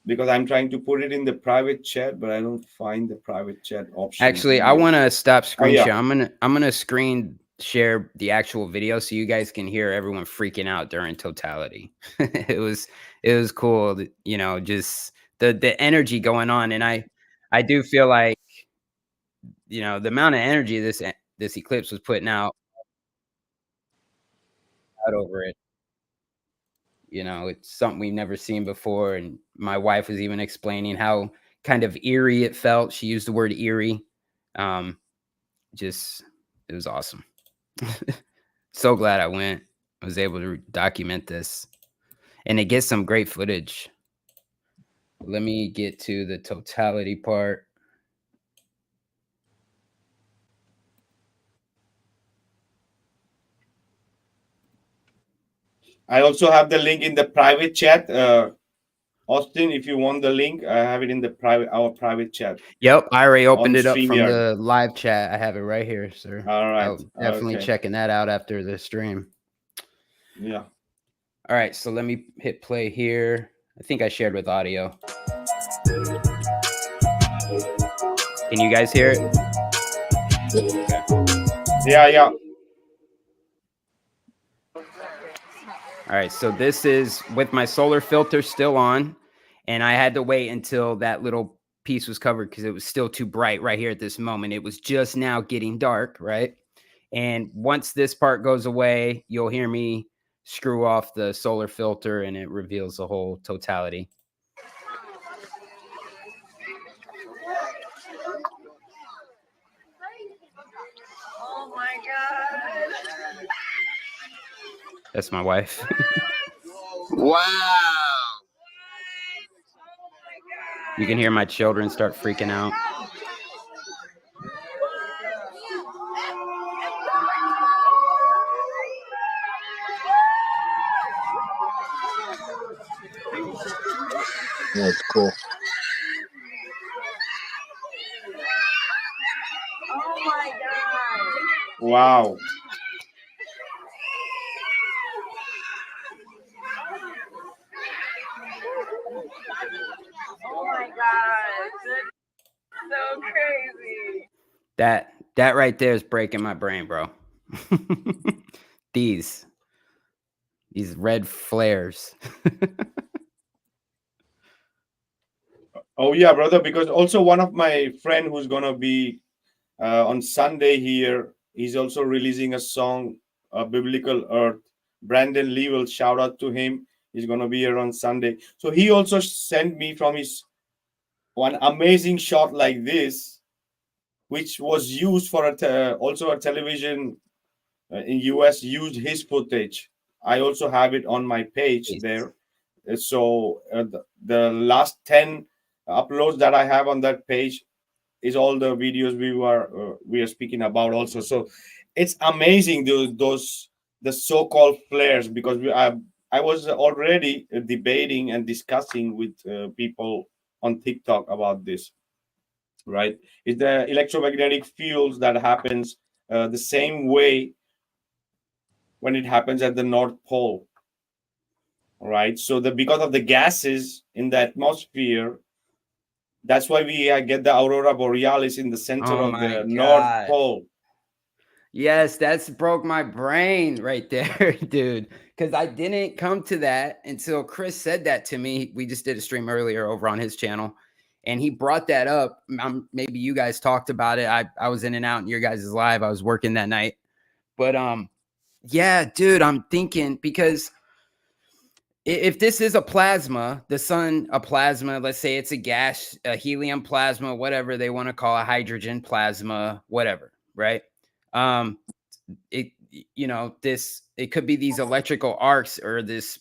Because I'm trying to put it in the private chat, but I don't find the private chat option. Actually, I want to stop screen share. I'm gonna screen share the actual video so you guys can hear everyone freaking out during Totality. it was cool, you know, just the energy going on, and I do feel like, you know, the amount of energy this eclipse was putting out over it. You know, it's something we've never seen before. And my wife was even explaining how kind of eerie it felt. She used the word eerie. Just, it was awesome. So glad I went. I was able to document this. And it gets some great footage. Let me get to the Totality part. I also have the link in the private chat. Austin, if you want the link, I have it in the our private chat. Yep, I already opened it up from the live chat. I have it right here, sir. All right. I'll definitely checking that out after the stream. Yeah. All right, so let me hit play here. I think I shared with audio. Can you guys hear it? Yeah. All right, so this is with my solar filter still on, and I had to wait until that little piece was covered because it was still too bright right here at this moment. It was just now getting dark, right? And once this part goes away, you'll hear me screw off the solar filter and it reveals the whole Totality. Oh my God. That's my wife. Wow. You can hear my children start freaking out. That's cool. Oh my God. Wow. Oh my God. That's so crazy. That right there is breaking my brain, bro. These red flares. Oh yeah, brother. Because also one of my friend who's gonna be on Sunday here, he's also releasing a song, Biblical Earth. Brandon Lee, will shout out to him. He's gonna be here on Sunday. So he also sent me from his one amazing shot like this, which was used for also a television in US used his footage. I also have it on my page there. So the last 10 uploads that I have on that page is all the videos we are speaking about also. So it's amazing the so-called flares, because I was already debating and discussing with people on TikTok about this. Right? It's the electromagnetic fields that happens the same way when it happens at the North Pole. Right? So because of the gases in the atmosphere, that's why we get the Aurora Borealis in the center of the North Pole. Yes, that's broke my brain right there, dude. Because I didn't come to that until Chris said that to me. We just did a stream earlier over on his channel, and he brought that up. Maybe you guys talked about it. I was in and out in your guys' live. I was working that night, but Yeah, dude, I'm thinking because if this is a plasma, the sun, a plasma, let's say it's a gas, a helium plasma, whatever they want to call a hydrogen plasma, whatever, right? Um, it, this, it could be these electrical arcs or this,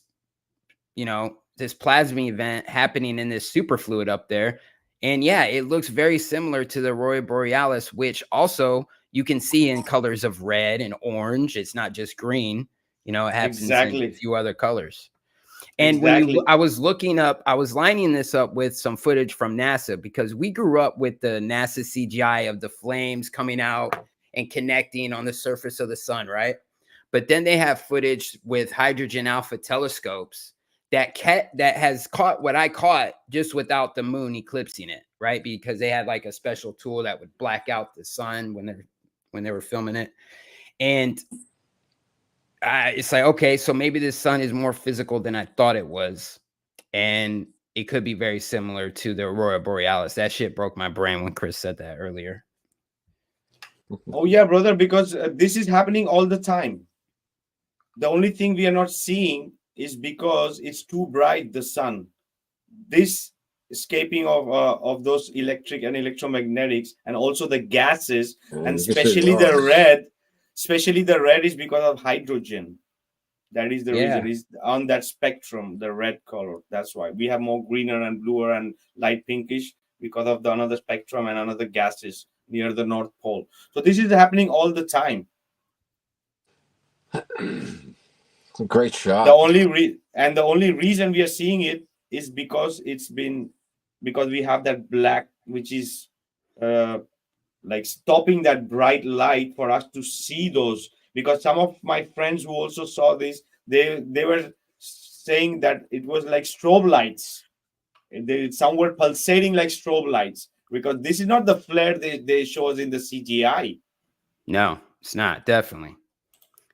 this plasma event happening in this superfluid up there. And yeah, it looks very similar to the Aurora Borealis, which also you can see in colors of red and orange. It's not just green, it happens in a Exactly. few other colors. And Exactly. I was looking up, I was lining this up with some footage from NASA because we grew up with the NASA CGI of the flames coming out and connecting on the surface of the sun, right? But then they have footage with hydrogen alpha telescopes that has caught what I caught just without the moon eclipsing it, right? Because they had like a special tool that would black out the sun when they were filming it. And it's like, okay, so maybe this sun is more physical than I thought it was. And it could be very similar to the Aurora Borealis. That shit broke my brain when Chris said that earlier. Oh yeah, brother, because this is happening all the time. The only thing we are not seeing is because it's too bright, the sun. This escaping of those electric and electromagnetics and also the gases, and you can see the especially the red is because of hydrogen. That is the Yeah. reason. Is on that spectrum, the red color. That's why we have more greener and bluer and light pinkish because of the another spectrum and another gases near the North Pole. So this is happening all the time. It's a great shot. The only reason we are seeing it is because because we have that black, which is like stopping that bright light for us to see those. Because some of my friends who also saw this, they were saying that it was like strobe lights. Some were pulsating like strobe lights, because this is not the flare they show us in the CGI. No, it's not. Definitely.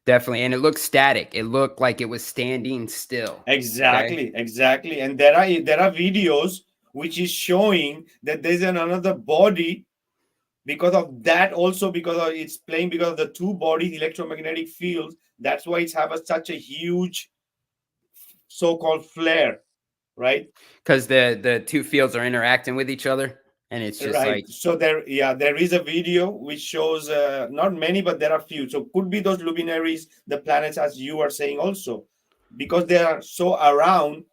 And it looked static. It looked like it was standing still. Exactly. Okay? Exactly. And there are videos which is showing that there's another body because of that, also because of it's playing because of the two bodies electromagnetic fields. That's why it's have such a huge so-called flare, right? Because the two fields are interacting with each other. And it's just Right. like, So there is a video which shows not many, but there are few. So could be those luminaries, the planets, as you are saying also, because they are so around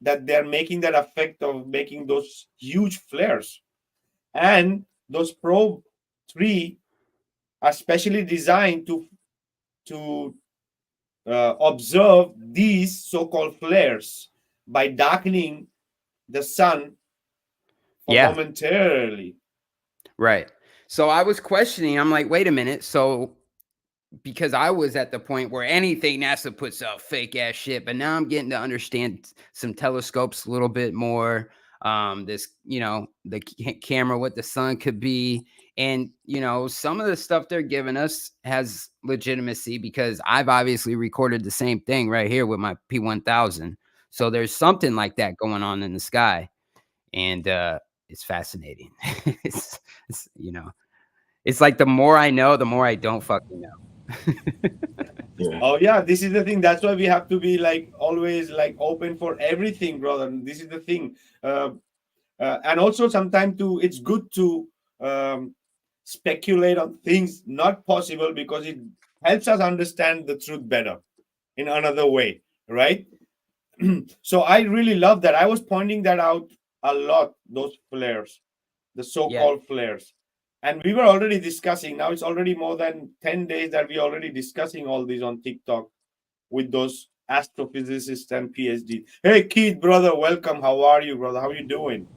that they're making that effect of making those huge flares. And those probe 3 are specially designed to observe these so-called flares by darkening the sun for yeah. momentarily. Right. So I was questioning, I'm like, wait a minute. So because I was at the point where anything NASA puts out fake ass shit, but now I'm getting to understand some telescopes a little bit more. This, the camera, what the sun could be. And, some of the stuff they're giving us has legitimacy because I've obviously recorded the same thing right here with my P1000. So there's something like that going on in the sky. And it's fascinating. it's, it's like the more I know, the more I don't fucking know. Yeah. Oh yeah, this is the thing. That's why we have to be like always like open for everything, brother. This is the thing. And also sometimes too, it's good to speculate on things not possible, because it helps us understand the truth better in another way, right? So I really love that. I was pointing that out a lot, those flares, the Yeah. so-called flares. And we were already discussing, now it's already more than 10 days that we're already discussing all these on TikTok with those astrophysicists and PhD. Hey, Keith, brother, welcome. How are you, brother? How are you doing?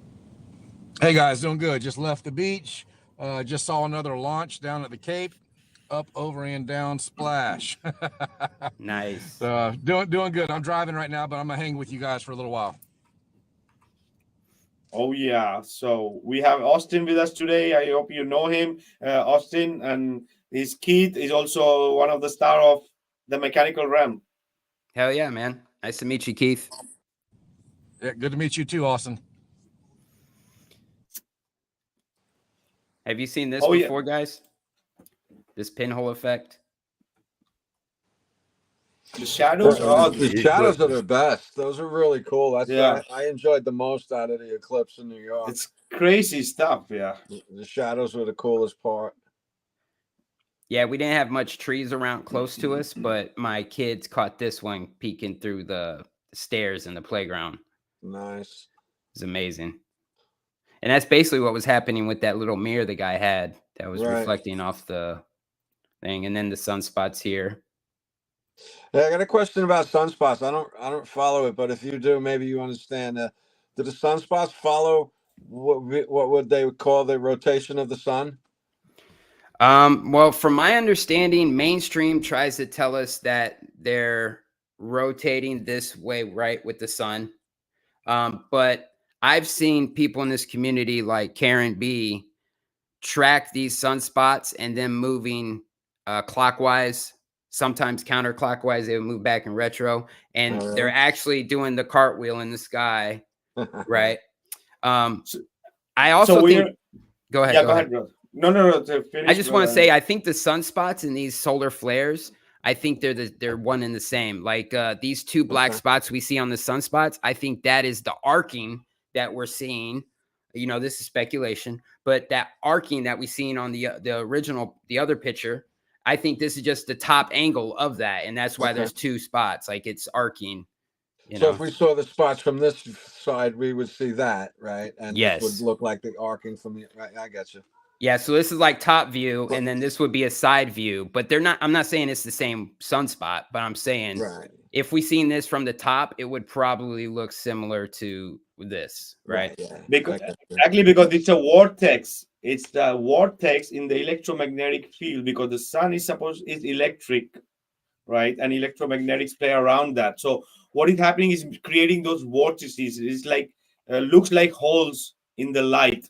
Hey guys, doing good. Just left the beach. Just saw another launch down at the Cape. Up, over, and down, splash. Nice. So doing good. I'm driving right now, but I'm gonna hang with you guys for a little while. Oh yeah. So we have Austin with us today. I hope you know him, Austin, and his Keith is also one of the star of the Mechanical Realm. Hell yeah, man. Nice to meet you, Keith. Yeah, good to meet you too, Austin. Have you seen this Oh, yeah. before, guys? This pinhole effect? The shadows are The shadows are the best. Those are really cool. That's Yeah. I enjoyed the most out of the eclipse in New York. it's crazy stuff. Yeah. The shadows were the coolest part. Yeah, we didn't have much trees around close to us, but my kids caught this one peeking through the stairs in the playground. Nice. It's amazing. And that's basically what was happening with that little mirror the guy had that was Right. reflecting off the thing. And then the sunspots here. Hey, I got a question about sunspots. I don't follow it, but if you do, maybe you understand. Do the sunspots follow what would they call the rotation of the sun? Well, from my understanding, mainstream tries to tell us that they're rotating this way, right, with the sun. But I've seen people in this community like Karen B track these sunspots and then moving clockwise, sometimes counterclockwise. They would move back in retro, and Oh, they're really? actually doing the cartwheel in the sky, right? So, I also so think. we're Go ahead. yeah. Go Go ahead. ahead, bro. No. To finish, I just want to bro. say, I think the sunspots and these solar flares, I think they're one and the same. Like these two black Okay. spots we see on the sunspots, I think that is the arcing that we're seeing. You know, this is speculation, but that arcing that we seen on the other picture, I think this is just the top angle of that, and that's why Okay. there's two spots. Like it's arcing. You So know. if we saw the spots from this side, we would see that, right? And this would Yes. look like the arcing from the right. I got you. Yeah, so this is like top view, and then this would be a side view. But they're not. I'm not saying it's the same sunspot, but I'm saying Right. if we seen this from the top, it would probably look similar to this, right? Yeah. Because I got you. exactly because it's a vortex. It's the vortex in the electromagnetic field because the sun is electric, right? And electromagnetics play around that. So what is happening is creating those vortices. It's like looks like holes in the light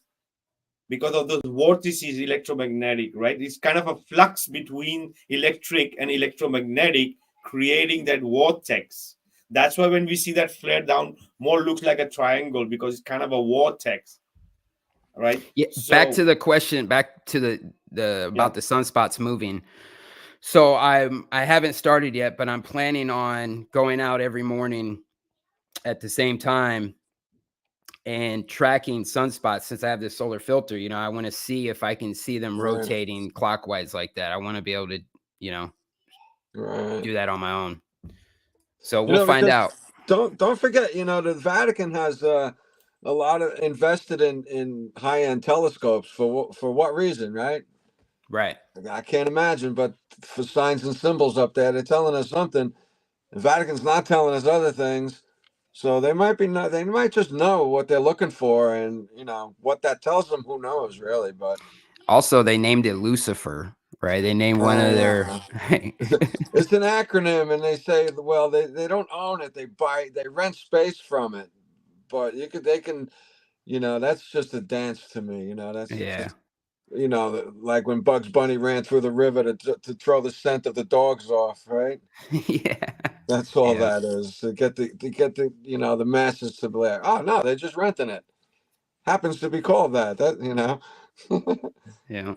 because of those vortices, electromagnetic, right? It's kind of a flux between electric and electromagnetic, creating that vortex. That's why when we see that flare down, more looks like a triangle because it's kind of a vortex, right? Yeah. So, Back to the question. Back to the about the sunspots moving. So I haven't started yet, but I'm planning on going out every morning at the same time and tracking sunspots since I have this solar filter. You know, I want to see if I can see them Right. rotating clockwise like that. I want to be able to, you know, Right. do that on my own. So You we'll know, find because out. don't forget, you know, the Vatican has a lot of invested in high end telescopes for what reason, right? Right. I can't imagine, but for signs and symbols up there, they're telling us something. The Vatican's not telling us other things, so they might just know what they're looking for, and you know what that tells them. Who knows, really? But Also, they named it Lucifer, right? They named one of their. it's an acronym, and they say, well, they don't own it; they rent space from it. But they can, you know, that's just a dance to me. You know, that's Yeah. just, you know, like when Bugs Bunny ran through the river to throw the scent of the dogs off, right? Yeah. That's all Yeah. that is, to get the you know, the masses to be like, oh no, they're just renting it. Happens to be called that. That, you know. Yeah.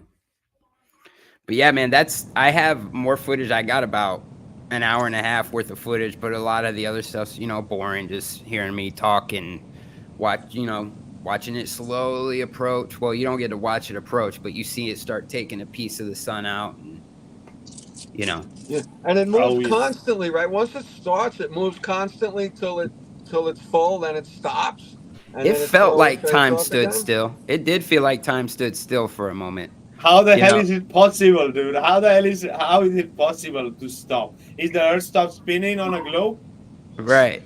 But yeah, man, I have more footage. I got about an hour and a half worth of footage, but a lot of the other stuff's, you know, boring. Just hearing me talk and watching it slowly approach. Well, you don't get to watch it approach, but you see it start taking a piece of the sun out, and you know. Yeah, and it moves Oh, yeah. constantly, right? Once it starts, it moves constantly till it's full, then it stops, and It then it felt slowly like fades time off stood again. still. It did feel like time stood still for a moment. how the You hell know. is it possible, dude? How is it possible to stop? Is the Earth stop spinning on a globe? Right.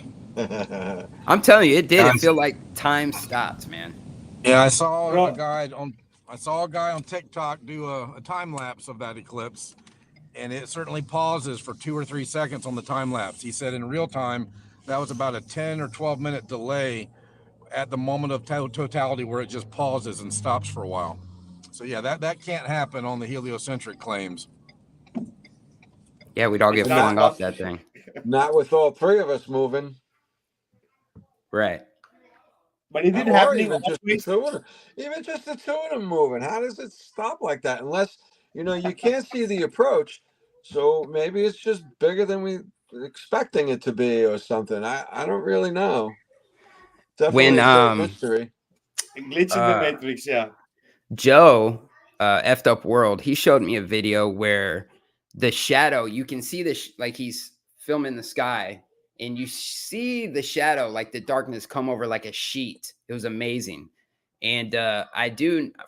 I'm telling you, it did. It Guys. feel like time stopped, man. Yeah, I saw Bro. a guy on TikTok do a time lapse of that eclipse, and it certainly pauses for 2 or 3 seconds on the time lapse. He said in real time that was about a 10 or 12-minute delay at the moment of totality where it just pauses and stops for a while. So yeah, that can't happen on the heliocentric claims. Yeah, we'd all get It's not flung off possible. that thing. Not with all three of us moving. Right. But is it Or happening even just the always? two of them. Even just the two of them moving. How does it stop like that? Unless, you know, you can't see the approach. So maybe it's just bigger than we expecting it to be or something. I don't really know. When Definitely a great mystery. A glitch in the matrix, yeah. Joe, effed up world, he showed me a video where the shadow, you can see like he's filming the sky, and you see the shadow, like the darkness come over like a sheet. It was amazing. And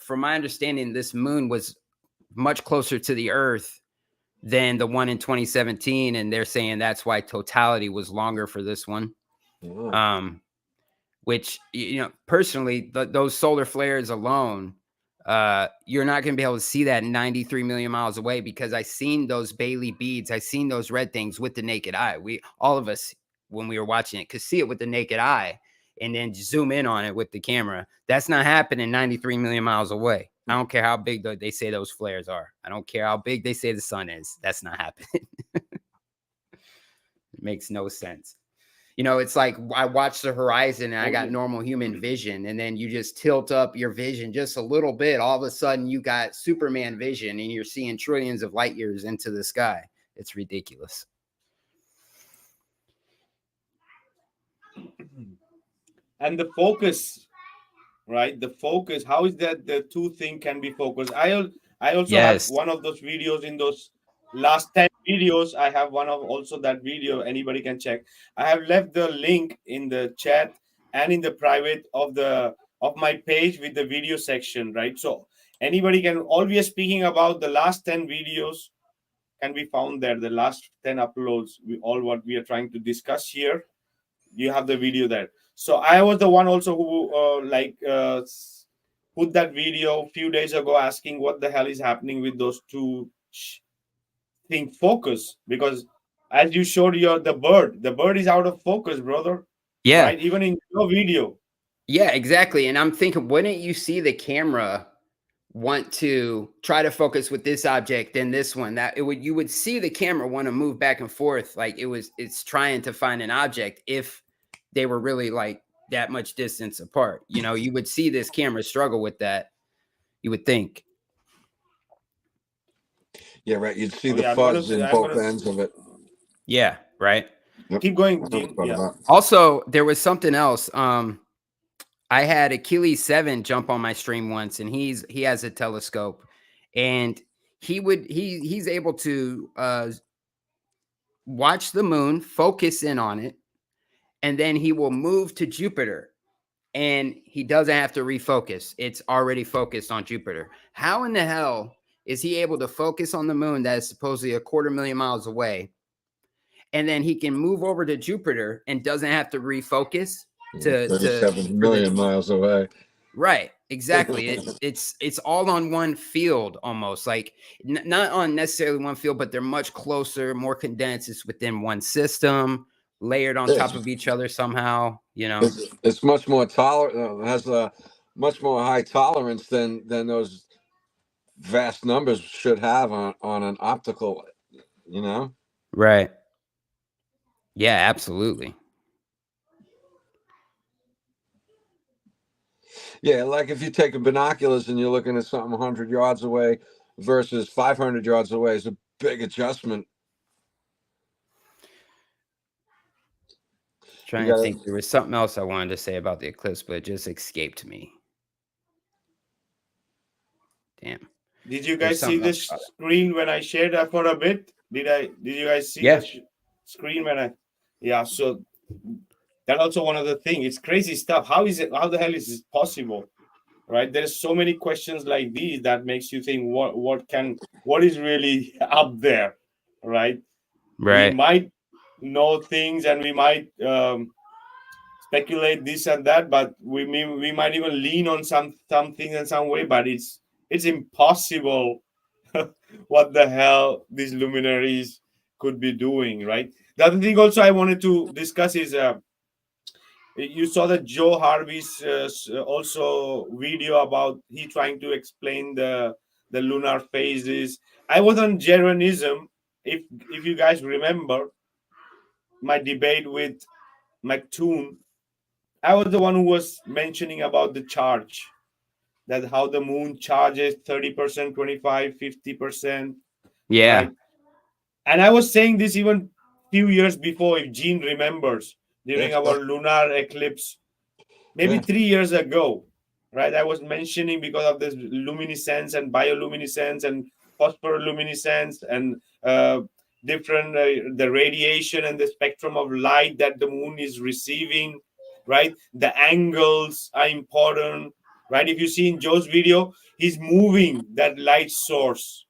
from my understanding, this moon was much closer to the Earth than the one in 2017, and they're saying that's why totality was longer for this one. Yeah. Which, personally, those solar flares alone, you're not going to be able to see that 93 million miles away, because I seen those Bailey beads. I seen those red things with the naked eye. All of us, when we were watching it, could see it with the naked eye and then zoom in on it with the camera. That's not happening 93 million miles away. I don't care how big they say those flares are. I don't care how big they say the sun is. That's not happening. It makes no sense. It's like I watched the horizon and I got normal human vision, and then you just tilt up your vision just a little bit. All of a sudden, you got Superman vision, and you're seeing trillions of light years into the sky. It's ridiculous. And the focus, right? The focus. How is that the two thing can be focused? I also have one of those videos in those last 10 videos. I have one of also that video. Anybody can check. I have left the link in the chat and in the private of my page with the video section, right? So anybody can. All we are speaking about the last 10 videos can be found there. The last 10 uploads. What we are trying to discuss here. You have the video there. So I was the one also who put that video a few days ago asking what the hell is happening with those two thing focus, because as you showed the bird is out of focus, brother. Yeah. Right? Even in your video. Yeah, exactly. And I'm thinking, wouldn't you see the camera want to try to focus with this object and this one, you would see the camera want to move back and forth, like it's trying to find an object if they were really like that much distance apart. You would see this camera struggle with that, you would think. Yeah, right. You'd see the fuzz in both ends of it. Yeah, right. Yep. Keep going, Gene. Yeah. Also, there was something else. I had Achilles 7 jump on my stream once, and he has a telescope, and he's able to watch the moon, focus in on it, and then he will move to Jupiter, and he doesn't have to refocus. It's already focused on Jupiter. How in the hell is he able to focus on the moon that is supposedly 250,000 miles away, and then he can move over to Jupiter and doesn't have to refocus? 37 million miles away. Right, exactly. It's all on one field, almost like not on necessarily one field, but they're much closer, more condensed. It's within one system, layered on top of each other somehow. It's much more tolerant. Has a much more high tolerance than those vast numbers should have on an optical. Right. Yeah, absolutely. Yeah, like if you take binoculars and you're looking at something 100 yards away versus 500 yards away, is a big adjustment. Trying to think, there was something else I wanted to say about the eclipse, but it just escaped me. Damn. Did you guys see the screen when I shared that for a bit? Did you guys see the screen when I? Yeah. So that's also one of the things. It's crazy stuff. How the hell is this possible? Right? There's so many questions like these that makes you think what is really up there, right? Right. We might know things and we might speculate this and that, but we might even lean on some things in some way, but it's impossible what the hell these luminaries could be doing, right? The other thing also I wanted to discuss is you saw the Joe Harvey's also video about he trying to explain the lunar phases. I was on Geronism. If you guys remember my debate with McToon, I was the one who was mentioning about the charge, that how the moon charges 30%, 25%, 50%. Yeah. Right? And I was saying this even few years before, if Gene remembers, during Yes, our lunar eclipse, maybe yeah. 3 years ago, right? I was mentioning because of this luminescence and bioluminescence and phosphoroluminescence and different the radiation and the spectrum of light that the moon is receiving, right? The angles are important, right? If you see in Joe's video, he's moving that light source,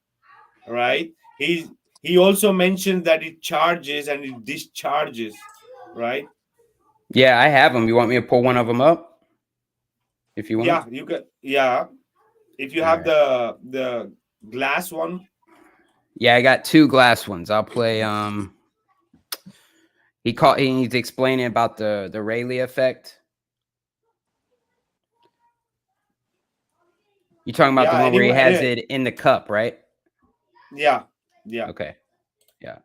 right? He also mentioned that it charges and it discharges, right? Yeah, I have them. You want me to pull one of them up? If you want. Yeah, you can. Yeah, if you All have right. the glass one. Yeah, I got 2 glass ones. I'll play. He's explaining about the Rayleigh effect. You're talking about the Yeah, one where he anyway, has anyway. it in the cup, right? Yeah, yeah. Okay. Yeah.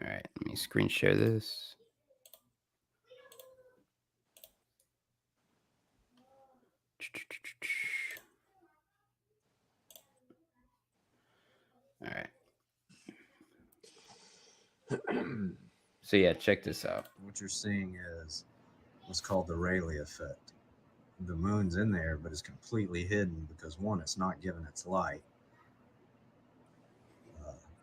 All right. Let me screen share this. All right. So yeah, check this out. What you're seeing is what's called the Rayleigh effect. The moon's in there, but it's completely hidden because one, it's not given its light,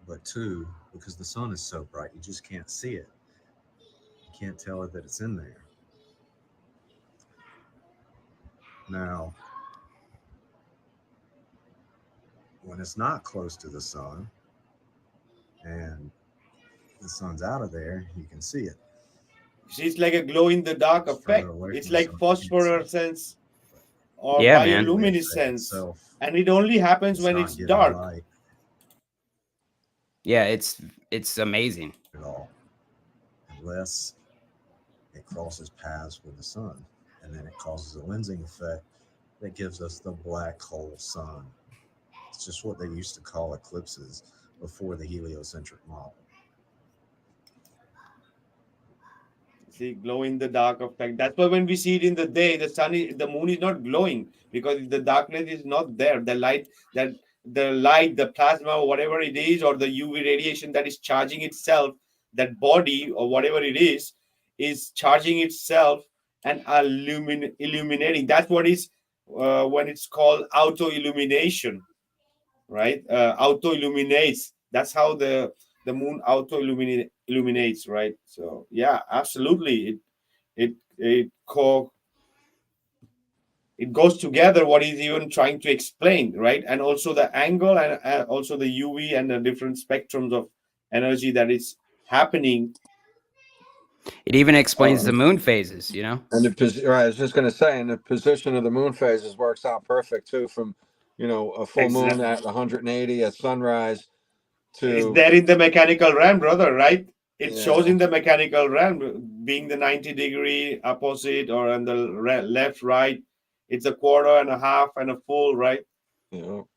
but two, because the sun is so bright, you just can't see it. You can't tell it that it's in there. Now, when it's not close to the sun and the sun's out of there, you can see it. It's like a glow in the dark It's further effect. away It's from the like sun, you can't see it. phosphorescence or Yeah, man. Rayleigh effect bioluminescence, itself, and it only happens it's when not it's giving dark. light Yeah, it's amazing. at all, unless it crosses paths with the sun, and then it causes a lensing effect that gives us the black hole sun. It's just what they used to call eclipses before the heliocentric model. See, glow in the dark effect. That's why when we see it in the day, the moon is not glowing because the darkness is not there. The light, the plasma, whatever it is, or the UV radiation that is charging itself, that body or whatever it is charging itself and illuminating. That's what is when it's called auto illumination, right? Auto illuminates. That's how the moon auto illuminates, right? So yeah, absolutely. It it goes together what he's even trying to explain, right? And also the angle and also the UV and the different spectrums of energy that is happening. It even explains Uh, the moon phases, you know? And right, I was just going to say, and the position of the moon phases works out perfect too. From a full moon exactly. at 180 at sunrise It's to there in the mechanical realm, brother, right? It shows yeah, in the mechanical realm, being the 90-degree opposite or on the left, right. It's a quarter and a half and a full, right? you know,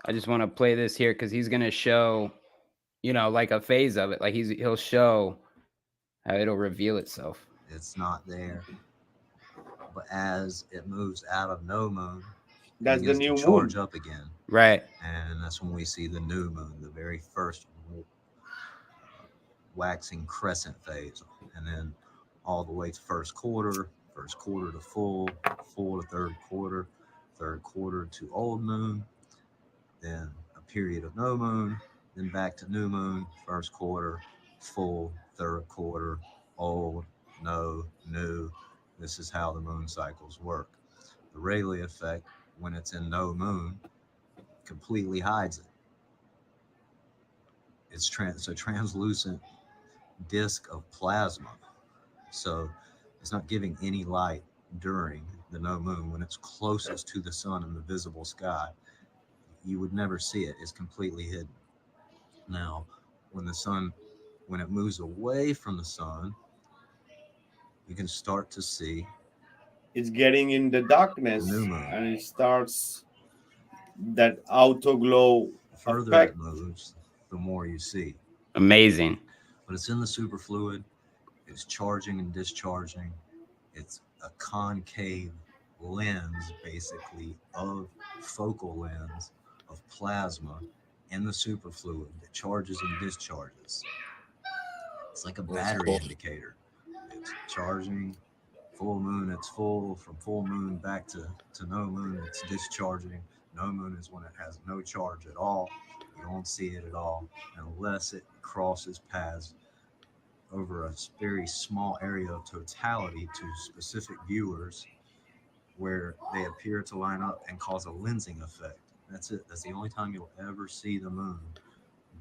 I just want to play this here because he's gonna show, like a phase of it. Like he'll show how it'll reveal itself. It's not there, but as it moves out of no moon, it That's the begins to new charge moon. up again. Right. And that's when we see the new moon, the very first waxing crescent phase, and then all the way to first quarter to full to third quarter to old moon, then a period of no moon, then back to new moon, first quarter, full, third quarter, old, no, new. This is how the moon cycles work. The Rayleigh effect, when it's in no moon, completely hides it. It's a translucent disk of plasma. So it's not giving any light during the no moon. When it's closest to the sun in the visible sky, you would never see it. It's completely hidden. Now, when it moves away from the sun, you can start to see It's getting in the the new darkness moon. and it starts that auto glow The further it effect. moves, the more you see. Amazing. But it's in the superfluid, it's charging and discharging. It's a concave lens, basically, of focal lens of plasma in the superfluid that charges and discharges. It's like a That's battery cool. indicator. It's charging. Full moon, it's full. From full moon back to no moon, it's discharging. No moon is when it has no charge at all. You don't see it at all unless it crosses paths over a very small area of totality to specific viewers where they appear to line up and cause a lensing effect. That's it. That's the only time you'll ever see the moon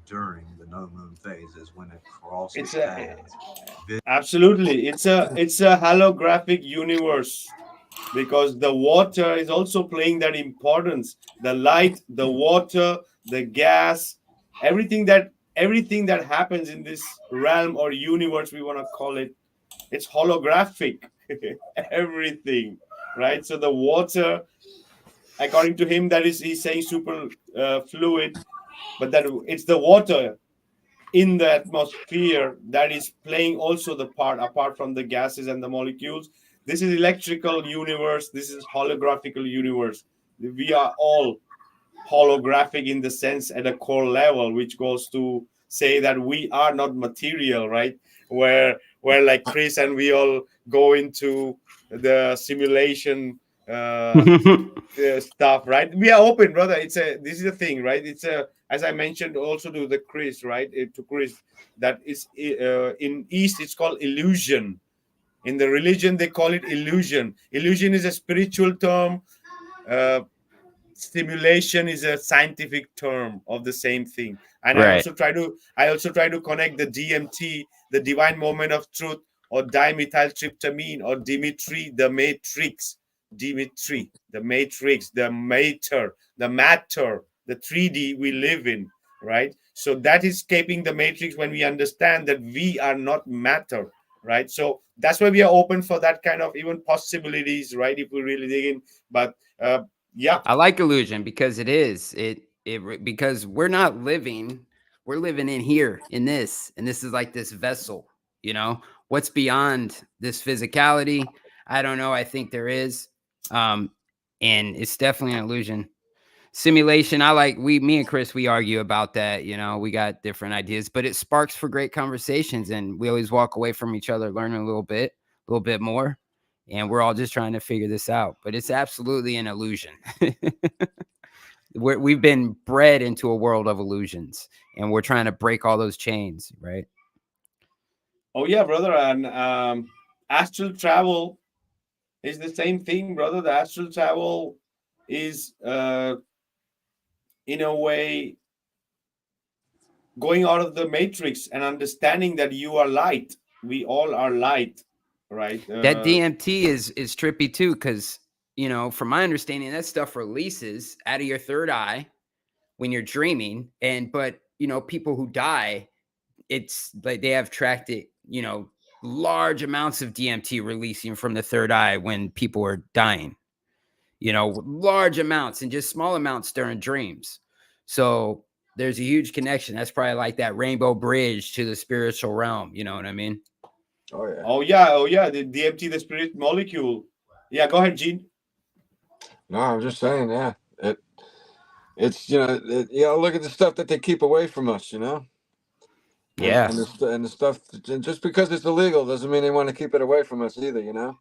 during the no moon phase is when it crosses It's a paths. absolutely. It's a holographic universe because the water is also playing that importance. The light, the water, the gas, everything that happens in this realm or universe, we want to call it, it's holographic. Everything, right? So the water, according to him, that is, he's saying super fluid, but that it's the water in the atmosphere that is playing also the part apart from the gases and the molecules. This is electrical universe, this is holographical universe. We are all holographic in the sense at a core level, which goes to say that we are not material, right? Where like Chris and we all go into the simulation stuff, right? We are open, brother. This is the thing, right? It's a, as I mentioned also to the Chris, right? To Chris, that is in East it's called illusion. In the religion they call it illusion. Illusion is a spiritual term. uh, Stimulation is a scientific term of the same thing. And i Right. also try to i also try to connect the DMT, the divine moment of truth, or dimethyltryptamine, or Dimitri the matrix. Dimitri the matrix, the matter, the matter, the 3D we live in, right? So that is escaping the matrix when we understand that we are not matter, right? So that's why we are open for that kind of even possibilities, right, if we really dig in. But yeah. I like illusion because because we're not living, we're living in here in this, and this is like this vessel, you know, what's beyond this physicality. I don't know. I think there is. Um, and it's definitely an illusion. Simulation. Me and Chris, we argue about that. You know, we got different ideas, but it sparks for great conversations, and we always walk away from each other learning a little bit more. And we're all just trying to figure this out, but it's absolutely an illusion. We've been bred into a world of illusions, and we're trying to break all those chains, right? Oh yeah, brother. And astral travel is the same thing, brother. The astral travel is in a way going out of the matrix and understanding that you are light. We all are light, right? That DMT is trippy too, because, you know, from my understanding, that stuff releases out of your third eye when you're dreaming. But you know, people who die, it's like they have tracked it, you know, large amounts of DMT releasing from the third eye when people are dying, you know, large amounts and just small amounts during dreams. So there's a huge connection. That's probably like that rainbow bridge to the spiritual realm. You know what I mean? Oh yeah. Oh yeah, the DMT, the spirit molecule. Yeah, go ahead, Gene. No, I'm just saying, yeah. It's you know, look at the stuff that they keep away from us, you know. Yeah. And the stuff, just because it's illegal doesn't mean they want to keep it away from us either, you know.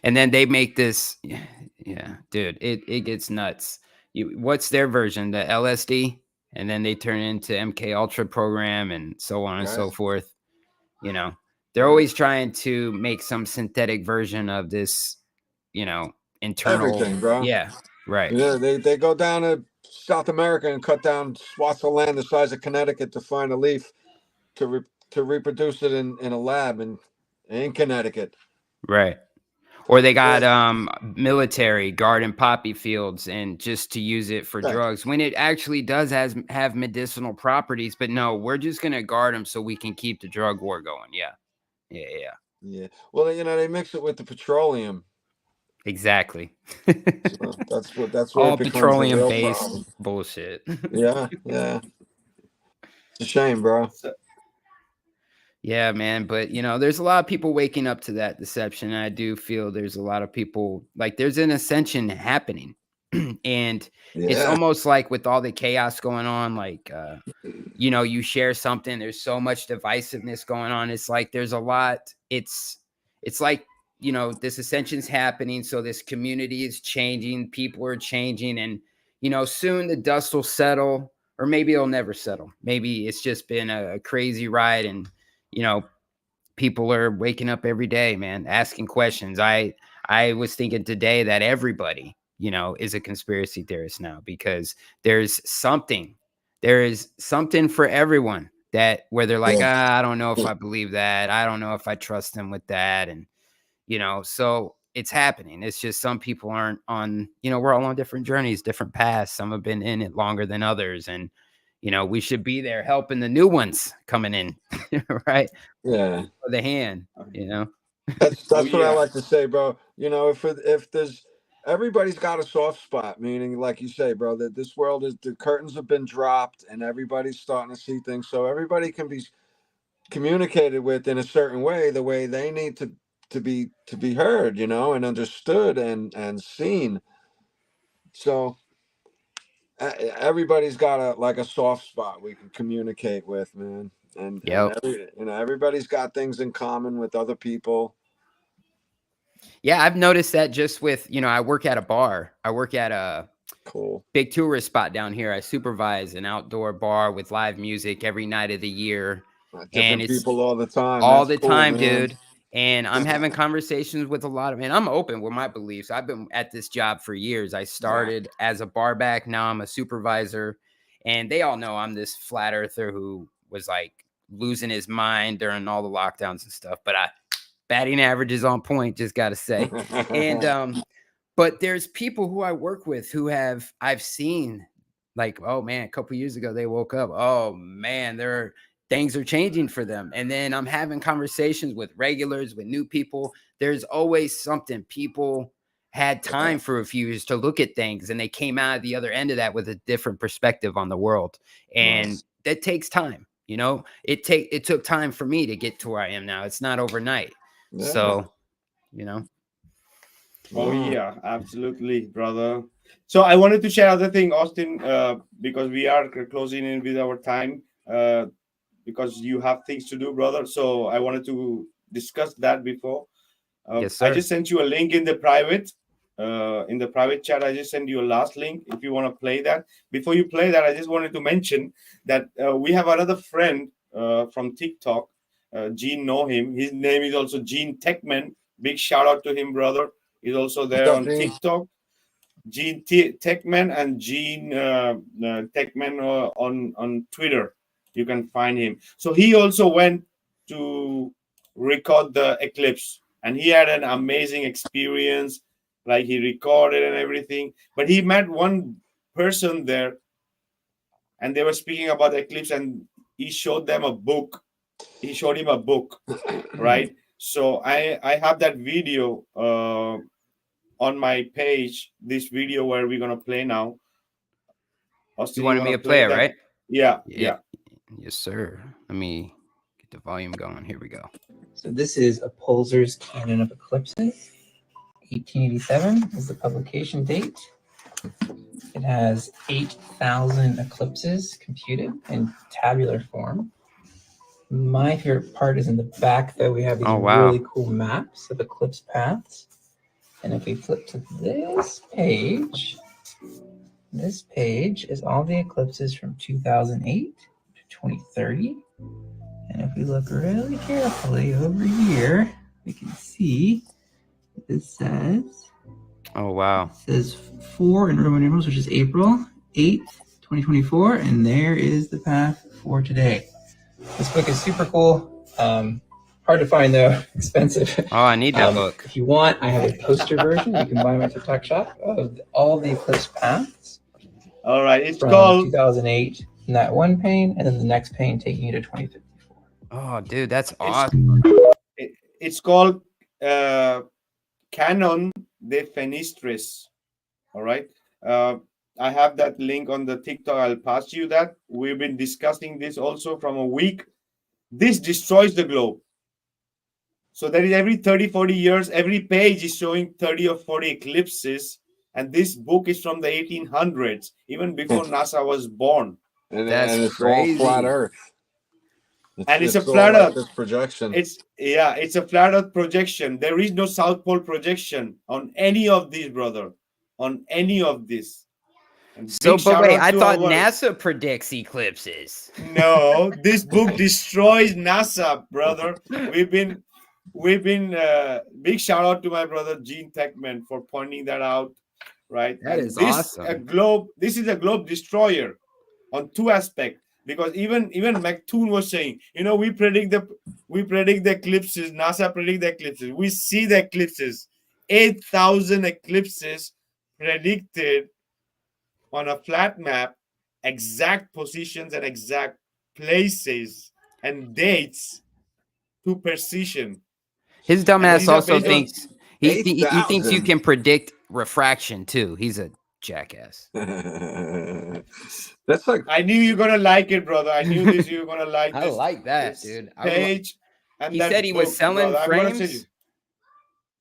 And then they make this, yeah, dude, it gets nuts. What's their version? The LSD, and then they turn it into MK Ultra program and so on and so Right. forth. You know, they're always trying to make some synthetic version of this, you know, internal. Everything, bro. Yeah, right. Yeah, they go down to South America and cut down swaths of land the size of Connecticut to find a leaf to reproduce it in a lab in Connecticut. Right. Or they got military garden poppy fields and just to use it for Right. drugs when it actually does have medicinal properties. But no, we're just gonna guard them so we can keep the drug war going. Yeah. Well, you know, they mix it with the petroleum. Exactly. So that's where All it becomes a petroleum real based problem. bullshit. Yeah. It's a shame, bro. Yeah, man. But you know, there's a lot of people waking up to that deception. And I do feel there's a lot of people, like, there's an ascension happening. And it's Yeah. almost like with all the chaos going on, like, you share something, there's so much divisiveness going on. It's like there's a lot. It's like, this ascension's happening, so this community is changing, people are changing, and soon the dust will settle, or maybe it'll never settle. Maybe it's just been a crazy ride, and people are waking up every day, man, asking questions. I was thinking today that everybody, is a conspiracy theorist now, because there is something for everyone, that where they're like, I don't know if I believe that. I don't know if I trust them with that. And, so it's happening. It's just some people aren't on, we're all on different journeys, different paths. Some have been in it longer than others. And, we should be there helping the new ones coming in, right? Yeah. For the hand, That's Oh what I yeah. like to say, bro. If there's everybody's got a soft spot, meaning like you say, bro, that this world is, the curtains have been dropped and everybody's starting to see things. So everybody can be communicated with in a certain way, the way they need to be heard, and understood and seen. So everybody's got a soft spot we can communicate with, man. And Yep. everybody's got things in common with other people. Yeah, I've noticed that just with, I work at a bar. I work at a Cool. big tourist spot down here. I supervise an outdoor bar with live music every night of the year. And Different it's people all the time. all That's the cool, time, man. dude. And I'm having conversations with a lot of, and I'm open with my beliefs. I've been at this job for years. I started as a bar back. Now I'm a supervisor. And they all know I'm this flat earther who was like losing his mind during all the lockdowns and stuff. But batting average is on point, just got to say. And, but there's people who I work with who I've seen, like, oh man, a couple years ago, they woke up. Oh man, things are changing for them. And then I'm having conversations with regulars, with new people. There's always something. People had time for a few years to look at things, and they came out of the other end of that with a different perspective on the world. And that takes time. It took time for me to get to where I am now. It's not overnight. So, Oh yeah, absolutely, brother. So I wanted to share other thing, Austin, because we are closing in with our time, because you have things to do, brother. So I wanted to discuss that before. Yes, I sir. just sent you a link in the private. In the private chat, I just sent you a last link if you want to play that. Before you play that, I just wanted to mention that we have another friend from TikTok. Gene, know him. His name is also Gene Techman. Big shout out to him, brother. He's also there on TikTok. Gene Techman and Gene Techman on Twitter. You can find him. So he also went to record the eclipse, and he had an amazing experience. Like, he recorded and everything, but he met one person there, and they were speaking about the eclipse, and he showed them a book. He showed him a book, right? So I have that video on my page. This video where we're gonna play now. Austin, You wanted me to play it, that? right? Yeah. Yes, sir. Let me get the volume going. Here we go. So this is a Pulsar's Canon of Eclipses. 1887 is the publication date. It has 8,000 eclipses computed in tabular form. My favorite part is in the back, though. We have these really cool maps of eclipse paths. And if we flip to this page is all the eclipses from 2008 to 2030. And if we look really carefully over here, we can see this says. Oh, wow. It says 4 in Roman numerals, which is April 8th, 2024. And there is the path for today. This book is super cool. Hard to find, though. Expensive. Oh, I need that book. If you want, I have a poster version. You can buy my TikTok shop of all the eclipse paths. All right. It's from called 2008 in that one pane, and then the next pane taking you to 2054. Oh, dude, that's awesome. It's called Canon de Fenistres. All right. I have that link on the TikTok. I'll pass you that. We've been discussing this also from a week. This destroys the globe. So that is every 30, 40 years, every page is showing 30 or 40 eclipses. And this book is from the 1800s, even before NASA was born. And That's it's crazy. all flat Earth. And it's a all flat like Earth. this projection. It's a flat Earth projection. There is no South Pole projection on any of these, brother. On any of this. And So, big but shout wait, out I to thought our- NASA predicts eclipses. No, this book destroys NASA, brother. We've been big shout out to my brother Gene Techman for pointing that out, right? That And is this awesome. this is a globe destroyer on two aspects, because even McToon was saying, we predict the eclipses. NASA predict the eclipses. We see the eclipses. 8,000 eclipses predicted on a flat map, exact positions and exact places and dates to precision. His And dumbass these are also based on thinks he thinks you 8,000. can predict refraction too. He's a jackass. That's like I knew you're gonna like it, brother. I knew this. You're gonna like I this. like that, this dude. page and He that said he was book, selling brother. I'm gonna send you. frames.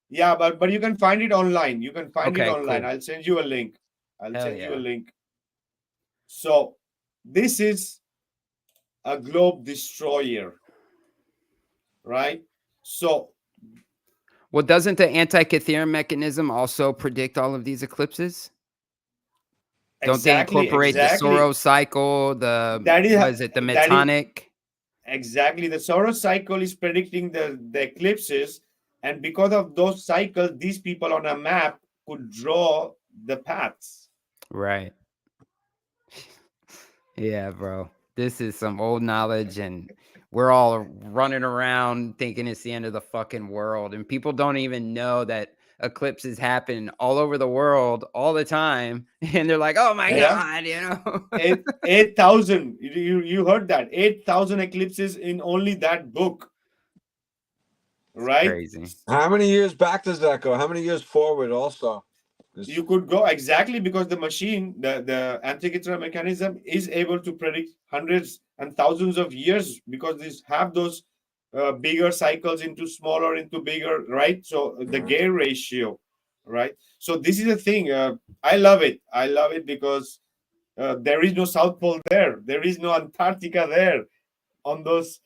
Yeah, but you can find it online. You can find it Okay, online. cool. I'll send you a link. Hell yeah. So this is a globe destroyer, right? So Well, doesn't the Antikythera mechanism also predict all of these eclipses? Don't they incorporate the Soros cycle, the That is- what is it, the that is- metonic? Exactly. The Soros cycle is predicting the eclipses. And because of those cycles, these people on a map could draw the paths. Right. Yeah, bro. This is some old knowledge, and we're all running around thinking it's the end of the fucking world. And people don't even know that eclipses happen all over the world all the time. And they're like, oh my Yeah. God, 8,000. You heard that. 8,000 eclipses in only that book. Right? Crazy. how many years back does that go? How many years forward also? You could go exactly, because the machine, the Antikythera mechanism is able to predict hundreds and thousands of years, because these have those bigger cycles into smaller, into bigger, right? So the Gay ratio, right? So this is the thing. I love it. I love it because there is no South Pole there. There is no Antarctica there on those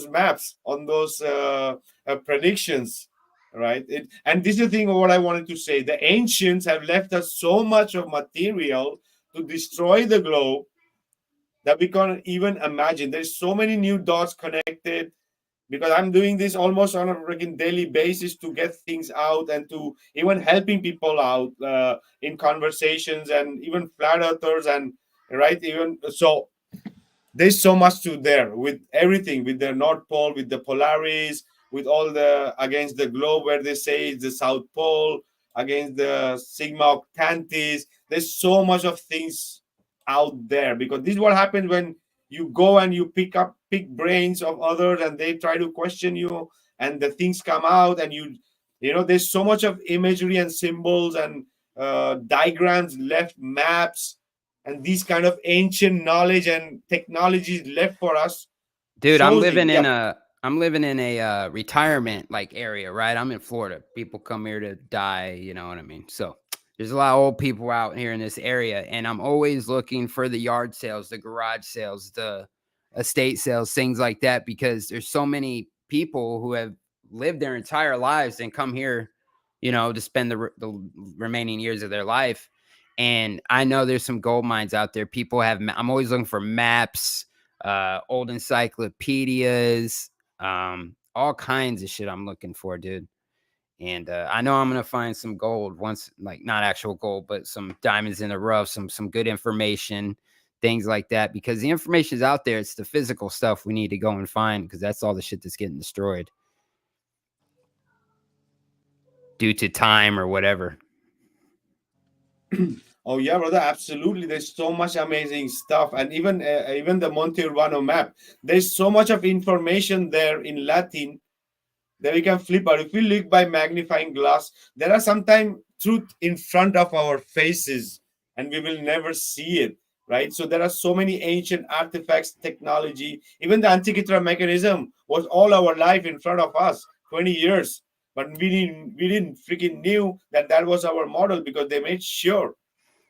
maps, on those predictions, right? And this is the thing of what I wanted to say. The ancients have left us so much of material to destroy the globe that we can't even imagine. There's so many new dots connected, because I'm doing this almost on a freaking daily basis to get things out and to even helping people out in conversations, and even flat earthers, and right, even so there's so much to there with everything, with the North Pole, with the Polaris, with all the against the globe where they say it's the South Pole, against the Sigma Octantis. There's so much of things out there, because this is what happens when you go and you pick brains of others, and they try to question you, and the things come out, and there's so much of imagery and symbols and diagrams left, maps, and these kind of ancient knowledge and technologies left for us. Dude, I'm shows living it. in Yeah. a retirement like area, right? I'm in Florida. People come here to die, you know what I mean? So there's a lot of old people out here in this area, and I'm always looking for the yard sales, the garage sales, the estate sales, things like that, because there's so many people who have lived their entire lives and come here, to spend the remaining years of their life. And I know there's some gold mines out there. People have, I'm always looking for maps, old encyclopedias, all kinds of shit I'm looking for, dude. And I know I'm gonna find some gold once, like not actual gold, but some diamonds in the rough, some good information, things like that, because the information is out there. It's the physical stuff we need to go and find, because that's all the shit that's getting destroyed due to time or whatever. Oh yeah, brother, absolutely. There's so much amazing stuff, and even the Monte Urbano map. There's so much of information there in Latin that we can flip out. If we look by magnifying glass, there are sometimes truth in front of our faces, and we will never see it, right? So there are so many ancient artifacts, technology. Even the Antikythera mechanism was all our life in front of us, 20 years. but we didn't freaking knew that that was our model, because they made sure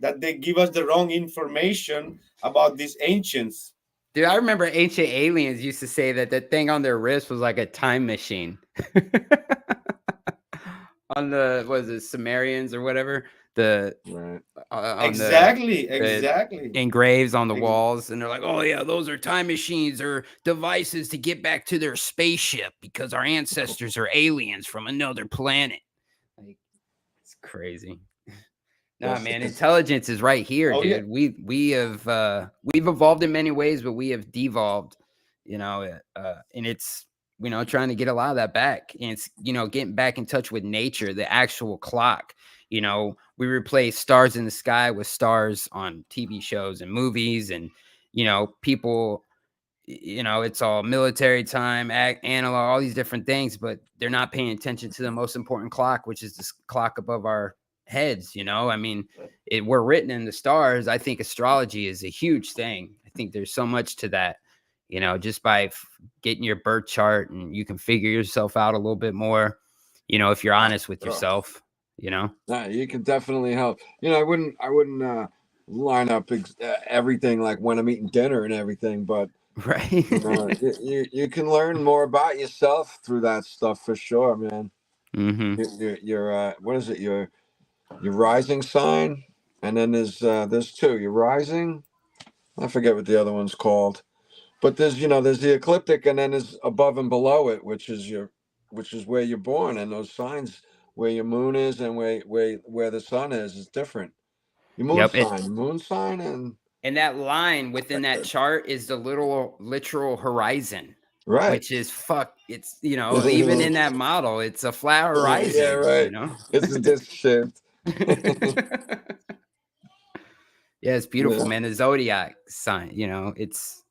that they give us the wrong information about these ancients. Dude, I remember ancient aliens used to say that the thing on their wrist was like a time machine. On the, what is it, Sumerians or whatever, the Right. on Exactly, the exactly. engraves on the walls, and they're like, oh yeah, those are time machines or devices to get back to their spaceship because our ancestors are aliens from another planet. Like, it's crazy. Nah, Yes. man, intelligence is right here, Oh, yeah. dude. We've evolved in many ways, but we have devolved, you know, and it's, you know, trying to get a lot of that back. And it's, you know, getting back in touch with nature, the actual clock. You know, we replace stars in the sky with stars on TV shows and movies, and, you know, people, you know, it's all military time, analog, all these different things, but they're not paying attention to the most important clock, which is this clock above our heads. You know, I mean, we're written in the stars. I think astrology is a huge thing. I think there's so much to that, you know, just by getting your birth chart, and you can figure yourself out a little bit more, you know, if you're honest with yourself, you know. Nah, you can definitely help. You know, I wouldn't line up everything like when I'm eating dinner and everything, but Right. you know, you can learn more about yourself through that stuff for sure, man. Your what is it? Your rising sign, and then there's two. Your rising, I forget what the other one's called, but there's the ecliptic, and then there's above and below it, which is where you're born, and those signs where your moon is and where the sun is different. Your moon sign, and that line within that chart is the literal horizon. right, which is it's, you know, even in that model, it's a flat horizon. Yeah, right. You know, it's a disc shift. Yeah, it's beautiful, Yeah. man. The zodiac sign, you know, it's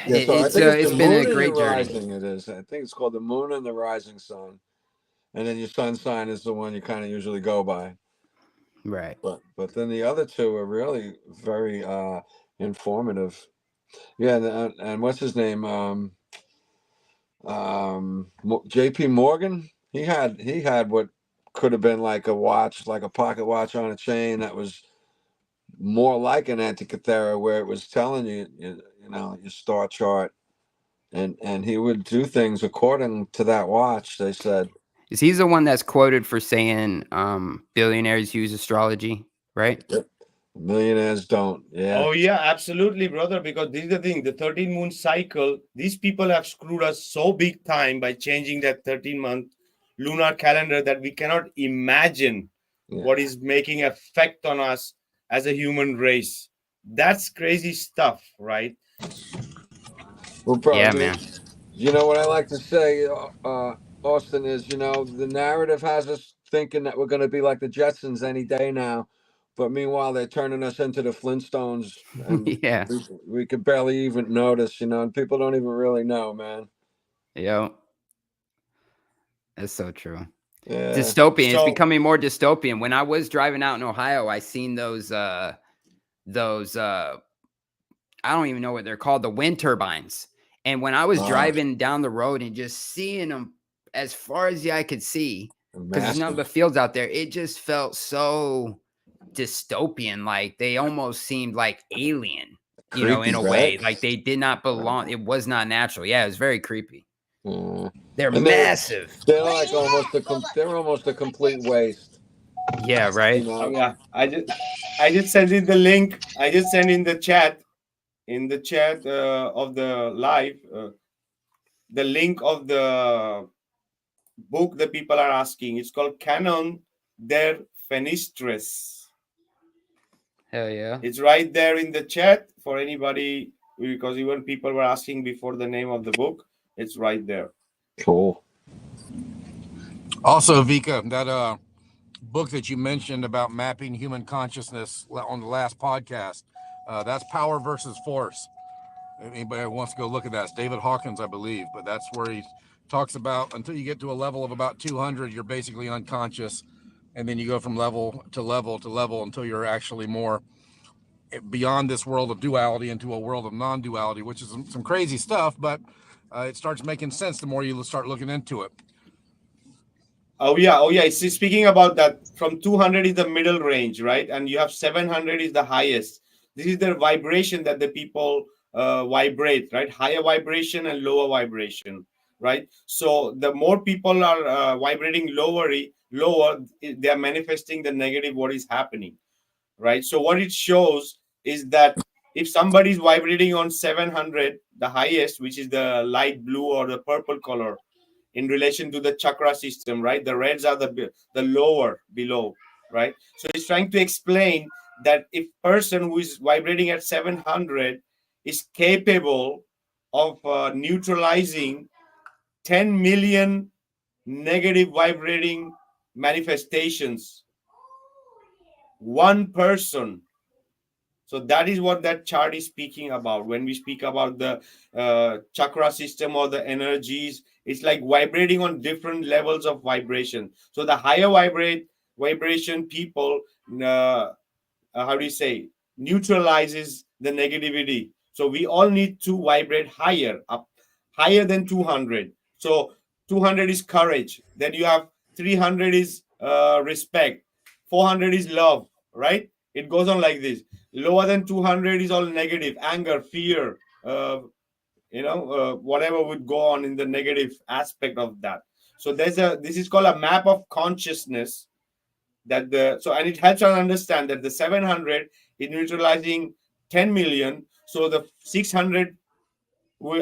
Yeah, so it's been a great journey. Rising, it is. I think it's called the moon and the rising sign, and then your sun sign is the one you kind of usually go by. Right. But then the other two are really very informative. Yeah, and what's his name? J.P. Morgan. He had what could have been like a watch, like a pocket watch on a chain that was more like an Antikythera, where it was telling you, you know, your star chart, and he would do things according to that watch. They said. Is he the one that's quoted for saying billionaires use astrology, right? Yep. Millionaires don't. Yeah. Oh yeah, absolutely, brother. Because this is the thing: the 13 moon cycle. These people have screwed us so big time by changing that 13-month lunar calendar that we cannot imagine what is making effect on us as a human race. That's crazy stuff, right? Well, bro, Yeah, man. You know what I like to say, Austin, is, you know, the narrative has us thinking that we're going to be like the Jetsons any day now, but meanwhile they're turning us into the Flintstones, and Yeah. we could barely even notice, you know, and people don't even really know, man. Yeah, that's so true. Yeah. Dystopian. It's becoming more dystopian. When I was driving out in Ohio, I seen those I don't even know what they're called, the wind turbines. And when I was driving down the road and just seeing them as far as the eye could see, because there's nothing but fields out there, it just felt so dystopian. Like they almost seemed like alien, you know, in a way. Like they did not belong. It was not natural. Yeah, it was very creepy. They're massive. They're like almost a complete waste. Yeah, right. You know? Yeah, I just sent in the link. I just sent in the chat. In the chat of the live, the link of the book that people are asking. It's called Canon der Fenistres. Hell yeah. It's right there in the chat for anybody, because even people were asking before the name of the book. It's right there. Cool. Also, Vikka, that book that you mentioned about mapping human consciousness on the last podcast, that's Power versus Force. Anybody who wants to go look at that, it's David Hawkins, I believe, but that's where he talks about until you get to a level of about 200, you're basically unconscious, and then you go from level to level to level until you're actually more beyond this world of duality into a world of non-duality, which is some crazy stuff, but it starts making sense the more you start looking into it. Oh yeah. See, speaking about that, from 200 is the middle range, right? And you have 700 is the highest. This is the vibration that the people vibrate, right? Higher vibration and lower vibration, right? So the more people are vibrating lower, they are manifesting the negative what is happening, right? So what it shows is that if somebody is vibrating on 700, the highest, which is the light blue or the purple color, in relation to the chakra system, right? The reds are the lower below, right? So it's trying to explain that if person who is vibrating at 700 is capable of neutralizing 10 million negative vibrating manifestations, one person. So that is what that chart is speaking about. When we speak about the chakra system or the energies, it's like vibrating on different levels of vibration. So the higher vibration people, how do you say, neutralizes the negativity. So we all need to vibrate higher, up higher than 200. So 200 is courage. Then you have 300 is respect. 400 is love, right? It goes on like this. Lower than 200 is all negative, anger, fear, whatever would go on in the negative aspect of that. So this is called a map of consciousness, that and it helps us understand that the 700 is neutralizing 10 million. So the 600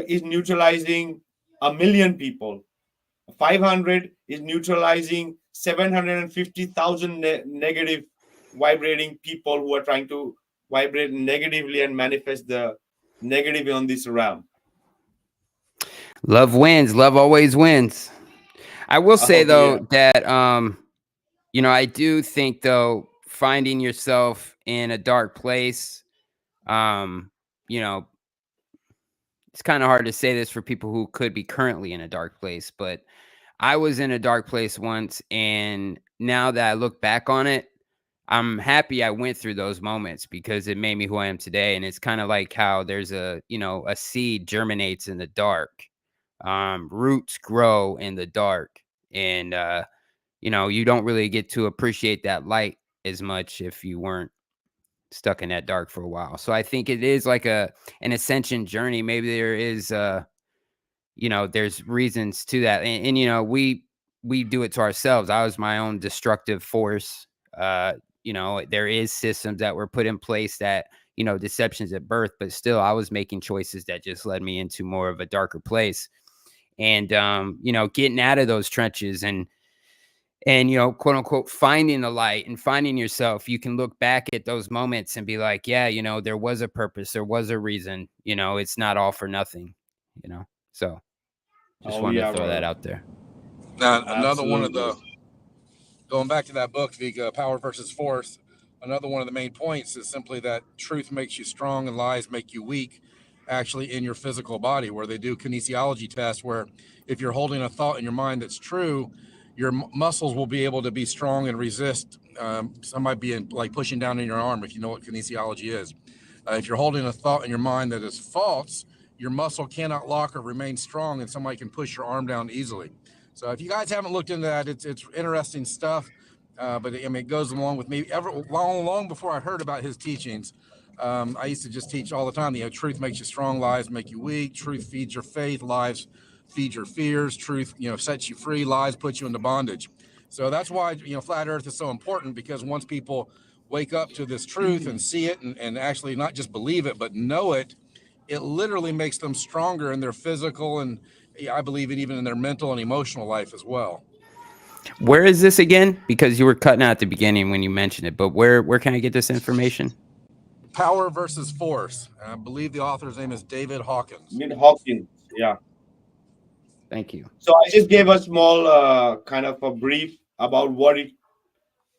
is neutralizing a million people. 500 is neutralizing 750,000 negative vibrating people who are trying to vibrate negatively and manifest the negative on this realm. Love wins. Love always wins. I will say though that I do think though finding yourself in a dark place, it's kind of hard to say this for people who could be currently in a dark place, but I was in a dark place once, and now that I look back on it, I'm happy I went through those moments because it made me who I am today. And it's kind of like how there's a seed germinates in the dark. Roots grow in the dark, and you don't really get to appreciate that light as much if you weren't stuck in that dark for a while. So I think it is like an ascension journey. Maybe there is there's reasons to that, and we do it to ourselves. I was my own destructive force. There is systems that were put in place that deceptions at birth, but still I was making choices that just led me into more of a darker place. And getting out of those trenches and quote unquote finding the light and finding yourself, you can look back at those moments and be like, yeah, there was a purpose, there was a reason. It's not all for nothing. So just wanted to throw that out there. Now, another one of the, going back to that book, Vikka, Power versus Force, another one of the main points is simply that truth makes you strong and lies make you weak, actually in your physical body, where they do kinesiology tests where if you're holding a thought in your mind that's true, your muscles will be able to be strong and resist. Some might be like pushing down in your arm, if you know what kinesiology is. If you're holding a thought in your mind that is false, your muscle cannot lock or remain strong, and somebody can push your arm down easily. So if you guys haven't looked into that, it's interesting stuff. But it goes along with me. Long before I heard about his teachings, I used to just teach all the time. Truth makes you strong, lies make you weak. Truth feeds your faith, lies feed your fears. Truth, sets you free. Lies put you into bondage. So that's why flat Earth is so important, because once people wake up to this truth and see it and actually not just believe it but know it, it literally makes them stronger in their physical and I believe it even in their mental and emotional life as well. Where is this again? Because you were cutting out at the beginning when you mentioned it, but where can I get this information? Power versus Force. And I believe the author's name is David Hawkins. Yeah. Thank you. So I just gave a small kind of a brief about what it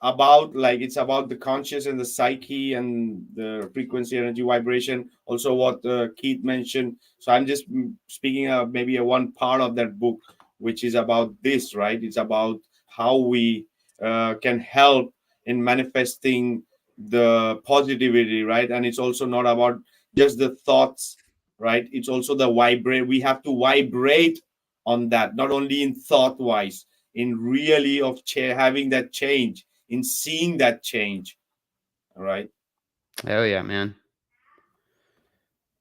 about. Like, it's about the conscious and the psyche and the frequency, energy, vibration. Also what Keith mentioned. So I'm just speaking maybe one part of that book, which is about this, right? It's about how we can help in manifesting the positivity, right? And it's also not about just the thoughts, right? It's also the vibrate. We have to vibrate on that, not only in thought wise, in really of having that change, in seeing that change. All right. Hell yeah, man.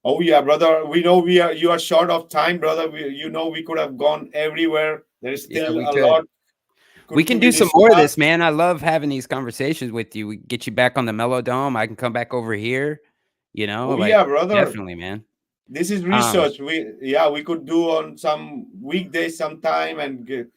Oh yeah, brother. We know you are short of time, brother. We could have gone everywhere. There is Yeah, still we a could. lot. We can be do some more of this, discussed. man. I love having these conversations with you. We get you back on the MellowDome. I can come back over here. You know, Oh like yeah, brother. definitely, man. This is research. We could do on some weekdays sometime and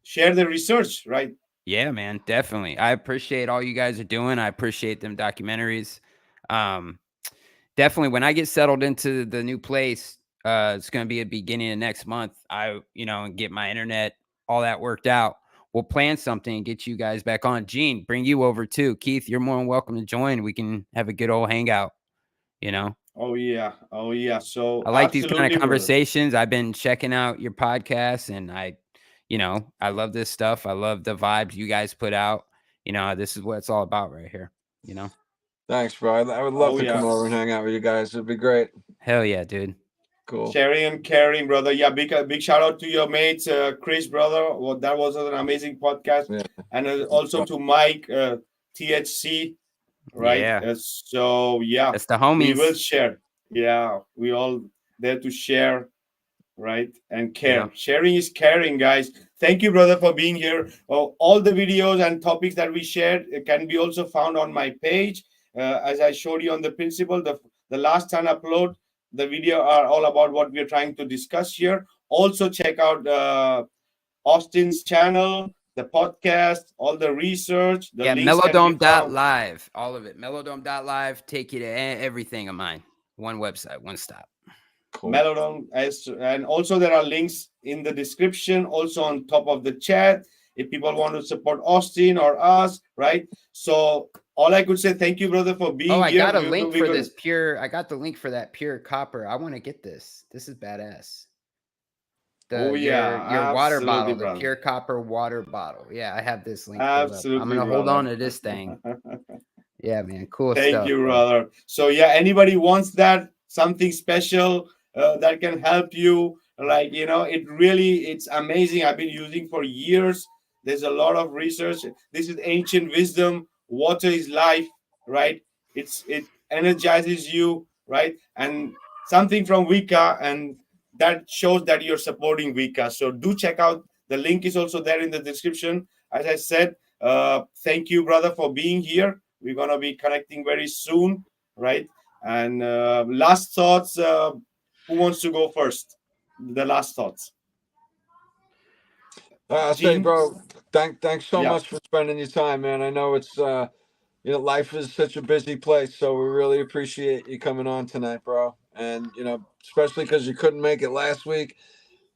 share the research, right? Yeah, man, definitely. I appreciate all you guys are doing. I appreciate them documentaries. Definitely, when I get settled into the new place, it's going to be a beginning of next month. And get my internet, all that worked out. We'll plan something and get you guys back on. Gene, bring you over too. Keith, you're more than welcome to join. We can have a good old hangout. Oh yeah. So I like these kind absolutely, of brother. conversations. I've been checking out your podcast, and I love this stuff. I love the vibes you guys put out. This is what it's all about right here. Thanks, bro. I would love Oh, to come yeah. over and hang out with you guys. It'd be great. Hell yeah, dude. Cool. Sharing and caring, brother. Yeah, big shout out to your mates, Chris, brother. Well, that was an amazing podcast, Yeah. and also to Mike, THC, right? Yeah. So yeah, That's the we will homies. share. Yeah, we all there to share, right? And care. Yeah. Sharing is caring, guys. Thank you, brother, for being here. All the videos and topics that we shared can be also found on my page. As I showed you on the principle, the last time upload, the video are all about what we're trying to discuss here. Also, check out Austin's channel, the podcast, all the research. The links can be found. MellowDome.live. All of it. MellowDome.live. Take you to everything of mine. One website, one stop. Cool. MellowDome, and also there are links in the description, also on top of the chat, if people want to support Austin or us, right? So all I could say, thank you, brother, for being I here. got a link for this pure. I got the link for that pure copper. I want to get this. This is badass. Your water bottle, brother. the pure copper water bottle. Yeah, I have this link. Absolutely, I'm gonna hold on to this thing. Yeah, man, cool stuff. Thank you, brother. So yeah, anybody wants that, something special that can help you, like, it's amazing. I've been using for years. There's a lot of research. This is ancient wisdom. Water is life, right? It energizes you, right? And something from Vikka, and that shows that you're supporting Vikka. So do check out. The link is also there in the description. As I said, thank you, brother, for being here. We're going to be connecting very soon, right? And last thoughts, who wants to go first? The last thoughts. I'll say, bro, thanks so much for spending your time, man. I know it's, life is such a busy place, so we really appreciate you coming on tonight, bro. And, especially because you couldn't make it last week.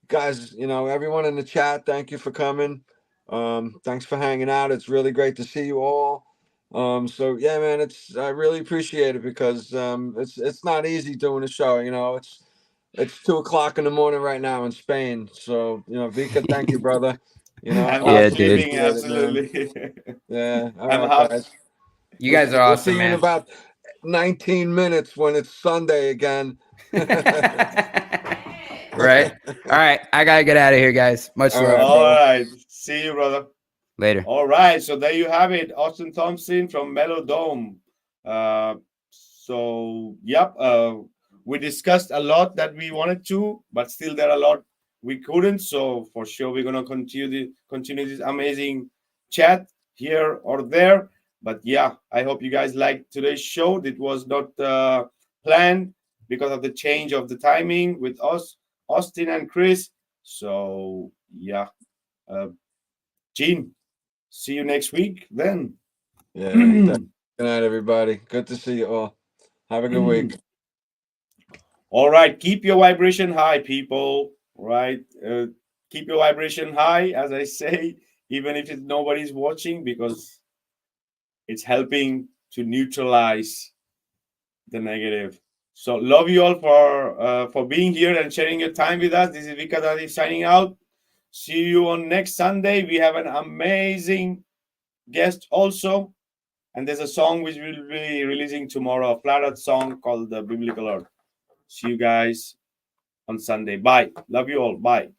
Guys, everyone in the chat, thank you for coming. Thanks for hanging out. It's really great to see you all. So yeah, man, I really appreciate it because it's not easy doing a show. It's 2:00 in the morning right now in Spain. So Vikka, thank you, brother. I'm Yeah, sleeping, dude. absolutely. Yeah, all I'm right, half. guys. You guys are awesome, We'll see you in man. about 19 minutes when it's Sunday again. Right. All right. I gotta get out of here, guys. Much love. All right. See you, brother. Later. All right. So there you have it. Austin Thompson from MellowDome. We discussed a lot that we wanted to, but still there are a lot we couldn't. So for sure, we're gonna continue this amazing chat here or there. But yeah, I hope you guys liked today's show. It was not planned because of the change of the timing with us, Austin and Chris. So yeah, Gene, see you next week then. Yeah. Good night, everybody. Good to see you all. Have a good week. All right, keep your vibration high, people. Right, keep your vibration high, as I say, even if nobody's watching, because it's helping to neutralize the negative. So love you all for being here and sharing your time with us. This is Vikka Draziv signing out. See you on next Sunday. We have an amazing guest also, and there's a song which we'll be releasing tomorrow, a flat earth song called the Biblical Earth. See you guys on Sunday. Bye. Love you all. Bye.